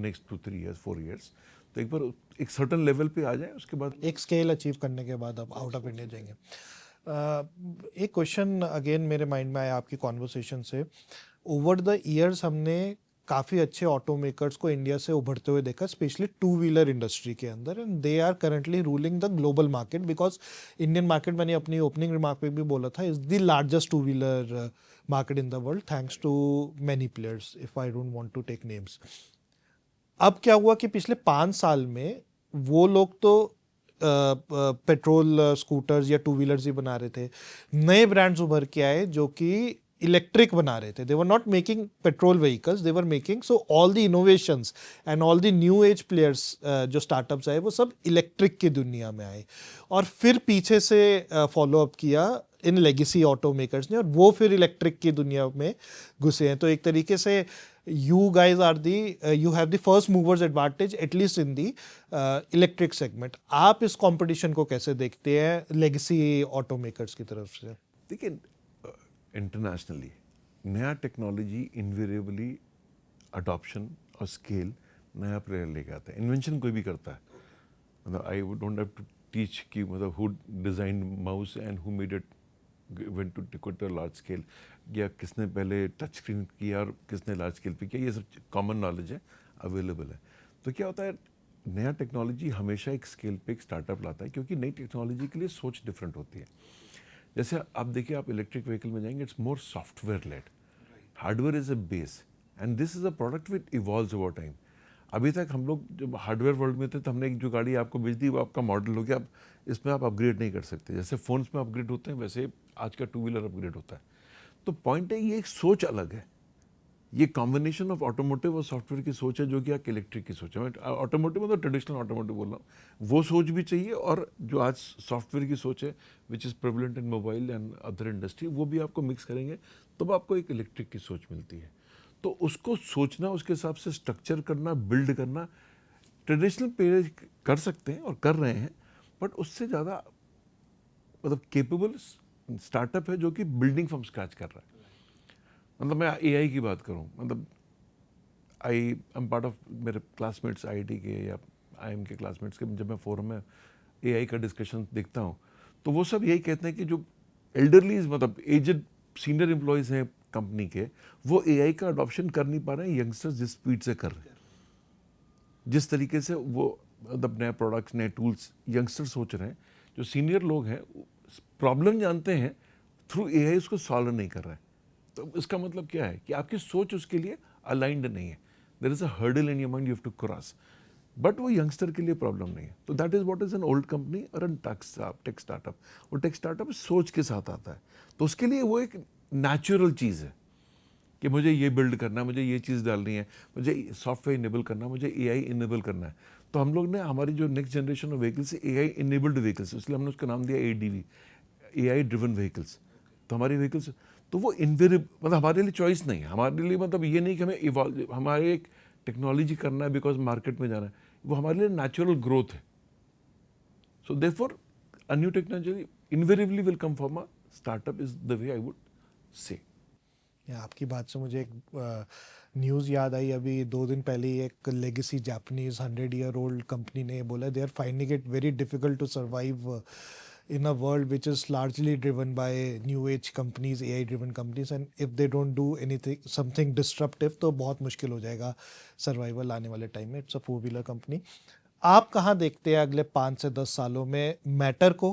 next 2-3 years 4 years. तो एक बार एक सर्टन लेवल पे आ जाए, उसके बाद एक स्केल अचीव करने के बाद आप आउट ऑफ इंडिया जाएंगे. एक क्वेश्चन अगेन मेरे माइंड में आया आपकी कॉन्वर्सेशन से. ओवर द ईयर्स हमने काफ़ी अच्छे ऑटो मेकर्स को इंडिया से उभरते हुए देखा, स्पेशली टू व्हीलर इंडस्ट्री के अंदर, and they are currently ruling the global market, because Indian market, मैंने अपनी ओपनिंग रिमार्क में भी बोला था, is the largest two wheeler market in the world, thanks to many players, if I don't want to take names. अब क्या हुआ कि पिछले 5 साल में वो लोग तो पेट्रोल स्कूटर्स या टू व्हीलर्स ही बना रहे थे, नए ब्रांड्स उभर के आए जो कि इलेक्ट्रिक बना रहे थे. They were not making petrol vehicles, they were making, so all the innovations and all the new age players जो स्टार्टअप्स आए वो सब इलेक्ट्रिक की दुनिया में आए, और फिर पीछे से फॉलो अप किया इन लेगेसी ऑटो मेकर्स ने, और वो फिर इलेक्ट्रिक की दुनिया में घुसे हैं. तो एक तरीके से you guys are you have the first movers advantage, at least in the electric segment. आप इस कंपटीशन को कैसे देखते हैं लेगेसी ऑटो मेकर्स की तरफ से? देखिए, इंटरनेशनली नया टेक्नोलॉजी इन्वेरिएबली अडॉप्शन और स्केल नया प्लेयर लेके आता है. इन्वेंशन कोई भी करता है, मतलब I don't have to teach कि मतलब who design mouse and who made it went to ticket large scale, या किसने पहले टच स्क्रीन किया और किसने लार्ज स्केल पे किया, ये सब कॉमन नॉलेज है, अवेलेबल है। तो क्या होता है, नया टेक्नोलॉजी हमेशा एक स्केल पे एक स्टार्टअप लाता है, क्योंकि नई टेक्नोलॉजी के लिए सोच डिफरेंट होती है। जैसे आप देखिए, आप इलेक्ट्रिक व्हीकल में जाएंगे, it's more software led, hardware is a base and this is a product which evolves over time. अभी तक हम लोग जब हार्डवेयर वर्ल्ड में थे तो हमने एक जो गाड़ी आपको बेच दी वो आपका मॉडल हो गया, अब इसमें आप अपग्रेड नहीं कर सकते। जैसे फ़ोन्स में अपग्रेड होते हैं वैसे आज का टू व्हीलर अपग्रेड होता है। तो पॉइंट है, ये एक सोच अलग है, ये कॉम्बिनेशन ऑफ ऑटोमोटिव और सॉफ्टवेयर की सोच है, जो कि आप इलेक्ट्रिक की सोच है। मैं ऑटोमोटिव मतलब ट्रेडिशनल ऑटोमोटिव बोल रहा हूँ, वो सोच भी चाहिए, और जो आज सॉफ्टवेयर की सोच है which is prevalent in mobile and other industry, वो भी आपको मिक्स करेंगे तब आपको एक इलेक्ट्रिक की सोच मिलती है। तो उसको सोचना, उसके हिसाब से स्ट्रक्चर करना, बिल्ड करना, ट्रेडिशनल पे कर सकते हैं और कर रहे हैं, बट उससे ज़्यादा मतलब केपेबल स्टार्टअप है जो कि बिल्डिंग फ्रॉम स्क्रैच कर रहा है। मतलब मैं एआई की बात करूं, मतलब आई एम पार्ट ऑफ, मेरे क्लासमेट्स आईआईटी के या आईएम के क्लासमेट्स के, जब मैं फोरम में एआई का डिस्कशन देखता हूं तो वो सब यही कहते हैं कि जो एल्डरलीज, मतलब एजड सीनियर एम्प्लॉयज़ हैं कंपनी के, वो एआई का अडॉप्शन कर नहीं पा रहे हैं, यंगस्टर्स जिस स्पीड से कर रहे हैं, जिस तरीके से वो मतलब नए प्रोडक्ट्स, नए टूल्स यंगस्टर सोच रहे हैं, जो सीनियर लोग हैं प्रॉब्लम जानते हैं, थ्रू एआई उसको सॉल्व नहीं कर रहा है। तो इसका मतलब क्या है कि आपकी सोच उसके लिए अलाइंड नहीं है, there is a hurdle in your mind you have to cross, but वो यंगस्टर के लिए प्रॉब्लम नहीं है। तो that is what is an old company और एन टेक स्टार्टअप। वो टेक स्टार्टअप सोच के साथ आता है, तो उसके लिए वो एक नेचुरल चीज़ है कि मुझे ये बिल्ड करना है, मुझे ये चीज़ डालनी है, मुझे सॉफ्टवेयर इनेबल करना है, मुझे एआई इनेबल करना है। तो हम लोग ने हमारी जो next generation of vehicles AI enabled vehicles, इसलिए हमने उसका नाम दिया एडीवी, एआई ड्रिवन व्हीकल्स। तो हमारी व्हीकल्स, तो वो इनवेरिएबल, मतलब हमारे लिए चॉइस नहीं है, हमारे लिए मतलब ये नहीं कि हमें इवॉल्व, हमारे एक टेक्नोलॉजी करना है बिकॉज मार्केट में जाना है, वो हमारे लिए नेचुरल ग्रोथ है। So therefore a new technology invariably will come from a startup, is the way I would से। या आपकी बात से मुझे एक न्यूज़ याद आई, अभी 2 दिन पहले ही एक लेगेसी जापानीज 100-year-old कंपनी ने बोला they are finding it very difficult to survive in a world which is largely driven by new age companies, AI driven companies, and if they don't do anything, something disruptive, तो बहुत मुश्किल हो जाएगा survival आने वाले time में। It's a 4 wheeler company. आप कहाँ देखते हैं अगले 5 से 10 सालों में मैटर को,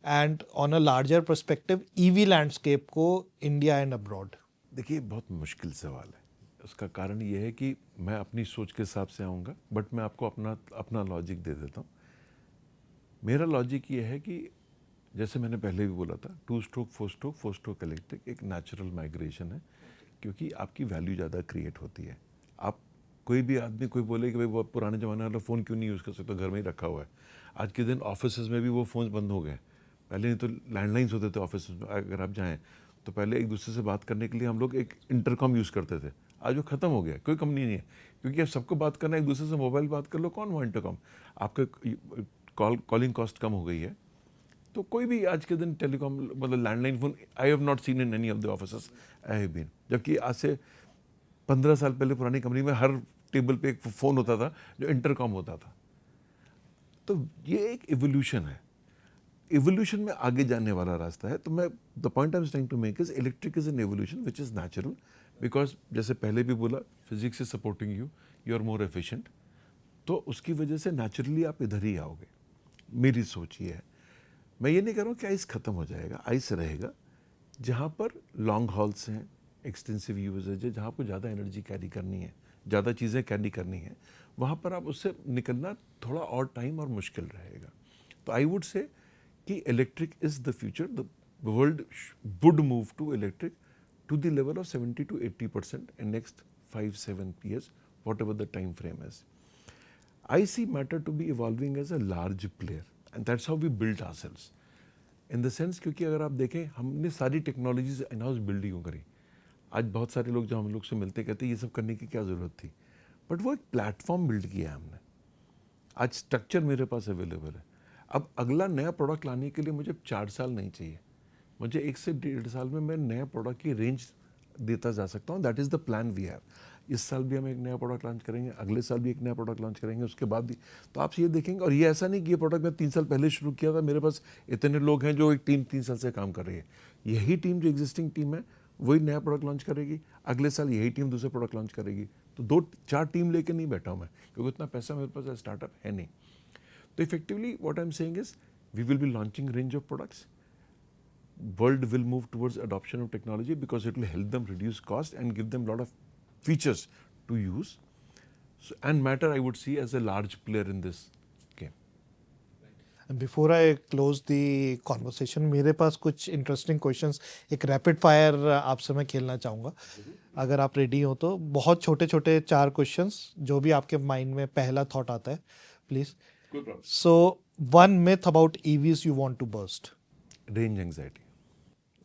and on a larger perspective EV landscape को, इंडिया एंड अब्रॉड? देखिए, बहुत मुश्किल सवाल है। उसका कारण ये है कि मैं अपनी सोच के हिसाब से आऊँगा, बट मैं आपको अपना अपना लॉजिक दे देता हूँ। मेरा लॉजिक ये है कि जैसे मैंने पहले भी बोला था, 2 स्ट्रोक 4 स्ट्रोक इलेक्ट्रिक एक नेचुरल माइग्रेशन है, क्योंकि आपकी वैल्यू ज़्यादा क्रिएट होती है। आप, कोई भी आदमी कोई बोले कि भाई वो पुराने ज़माने वाला फ़ोन क्यों नहीं यूज़ कर सकता, घर में ही रखा हुआ है। आज के दिन ऑफिस में भी वो फ़ोन बंद हो गए। पहले नहीं तो लैंडलाइंस होते थे ऑफिस में, अगर आप जाएँ तो पहले एक दूसरे से बात करने के लिए हम लोग एक इंटरकॉम यूज़ करते थे। आज वो ख़त्म हो गया, कोई कंपनी नहीं है, क्योंकि अब सबको बात करना है, एक दूसरे से मोबाइल बात कर लो, कौन वो इंटरकॉम, आपका कॉलिंग कॉस्ट कम हो गई है। तो कोई भी आज के दिन टेलीकॉम, मतलब landline phone I have not seen in any of the offices I have been. जबकि आज से 15 साल पहले पुरानी कंपनी में हर टेबल पे एक फ़ोन होता था जो इंटरकॉम होता था। तो ये एक इवोल्यूशन है, इवोल्यूशन में आगे जाने वाला रास्ता है। तो मैं, the point I am trying to make is electric is an evolution which is natural, because जैसे पहले भी बोला, physics is supporting you, you are more efficient, तो उसकी वजह से नेचुरली आप इधर ही आओगे। मेरी सोच ये है। मैं ये नहीं कह रहा हूँ कि आइस ख़त्म हो जाएगा, आइस रहेगा जहाँ पर लॉन्ग हॉल्स हैं, एक्सटेंसिव यूजेज है, जहाँ आपको ज़्यादा एनर्जी कैरी करनी है, ज़्यादा चीज़ें कैरी करनी है, वहाँ पर आप उससे निकलना थोड़ा और टाइम और मुश्किल रहेगा। तो आई वुड से कि electric is the future, the world would move to electric to the level of 70 to 80% in next 5-7 years, whatever the time frame is. I see matter to be evolving as a large player, and that's how we built ourselves. In the sense, क्योंकि अगर आप देखें, हमने सारी technologies in house build क्यों करी। आज बहुत सारे लोग जो हम लोग से मिलते कहते हैं ये सब करने की क्या ज़रूरत थी, बट वो एक प्लेटफॉर्म बिल्ड किया है हमने। आज स्ट्रक्चर मेरे पास अवेलेबल है। अब अगला नया प्रोडक्ट लाने के लिए मुझे 4 साल नहीं चाहिए, मुझे 1 से 1.5 साल में मैं नया प्रोडक्ट की रेंज देता जा सकता हूँ। That is the plan we have. इस साल भी हम एक नया प्रोडक्ट लॉन्च करेंगे, अगले साल भी एक नया प्रोडक्ट लॉन्च करेंगे, उसके बाद भी। तो आप ये देखेंगे, और ये ऐसा नहीं कि ये प्रोडक्ट मैं 3 साल पहले शुरू किया था, मेरे पास इतने लोग हैं जो एक टीम 3 साल से काम कर रही है। यही टीम जो एग्जिस्टिंग टीम है वही नया प्रोडक्ट लॉन्च करेगी, अगले साल यही टीम दूसरे प्रोडक्ट लॉन्च करेगी। तो 2-4 टीम लेके नहीं बैठा हूँ मैं, क्योंकि उतना पैसा मेरे पास स्टार्टअप है नहीं। तो effectively what I am saying is we will be launching range of products. World will move towards adoption of technology because it will help them reduce cost and give them a lot of features to use. So, and Matter I would see as a large player in this game. And before I close the conversation, मेरे पास कुछ interesting questions, एक rapid fire आपसे मैं खेलना चाहूँगा, अगर आप ready हो तो। बहुत छोटे छोटे 4 questions, जो भी आपके mind में पहला thought आता है, please. Good problem. So, one myth about EVs you want to burst. Range anxiety.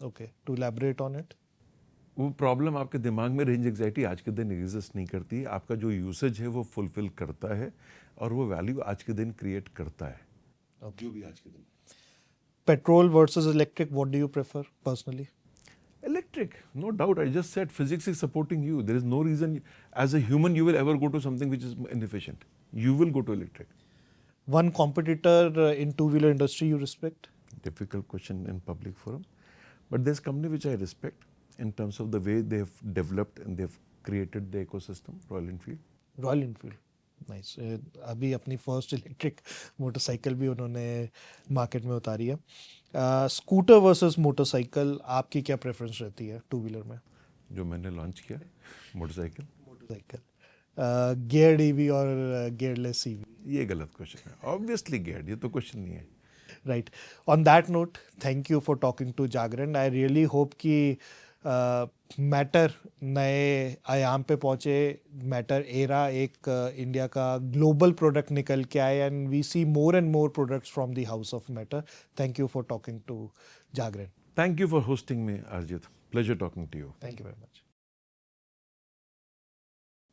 Okay, to elaborate on it. वो प्रॉब्लम आपके दिमाग में रेंज एंग्जाइटी आज के दिन एग्जिस्ट नहीं करती। आपका जो यूसेज है वो फुलफिल करता है और वो वैल्यू आज के दिन क्रिएट करता है। Okay. जो भी आज के दिन Petrol versus electric, what do you prefer personally? Electric, no doubt. I just said physics is supporting you. There is no reason as a human you will ever go to something which is inefficient. You will go to electric. One competitor in two-wheeler industry you respect? Difficult question in public forum. But there's company which I respect in terms of the way they've developed and they've created the ecosystem, Royal Enfield. Royal Enfield, nice. अभी अपनी first electric motorcycle भी उन्होंने market में उतारी है। Scooter versus motorcycle, आपकी क्या preference रहती है टू व्हीलर में? जो मैंने लॉन्च किया मोटरसाइकिल। मोटरसाइकिल, गियर्ड ईवी और गियरलेस ईवी? ये गलत क्वेश्चन है, ऑब्वियसली गियर्ड, ये तो क्वेश्चन नहीं है। Right. On that note, thank you for talking to Jagran. I really hope कि मैटर नए आयाम पे पहुँचे, मैटर एरा एक इंडिया का ग्लोबल प्रोडक्ट निकल के आए, and we see more and more products from the house of Matter. Thank you for talking to Jagran. Thank you for hosting me, Arjit. Pleasure talking to you. Thank you very much.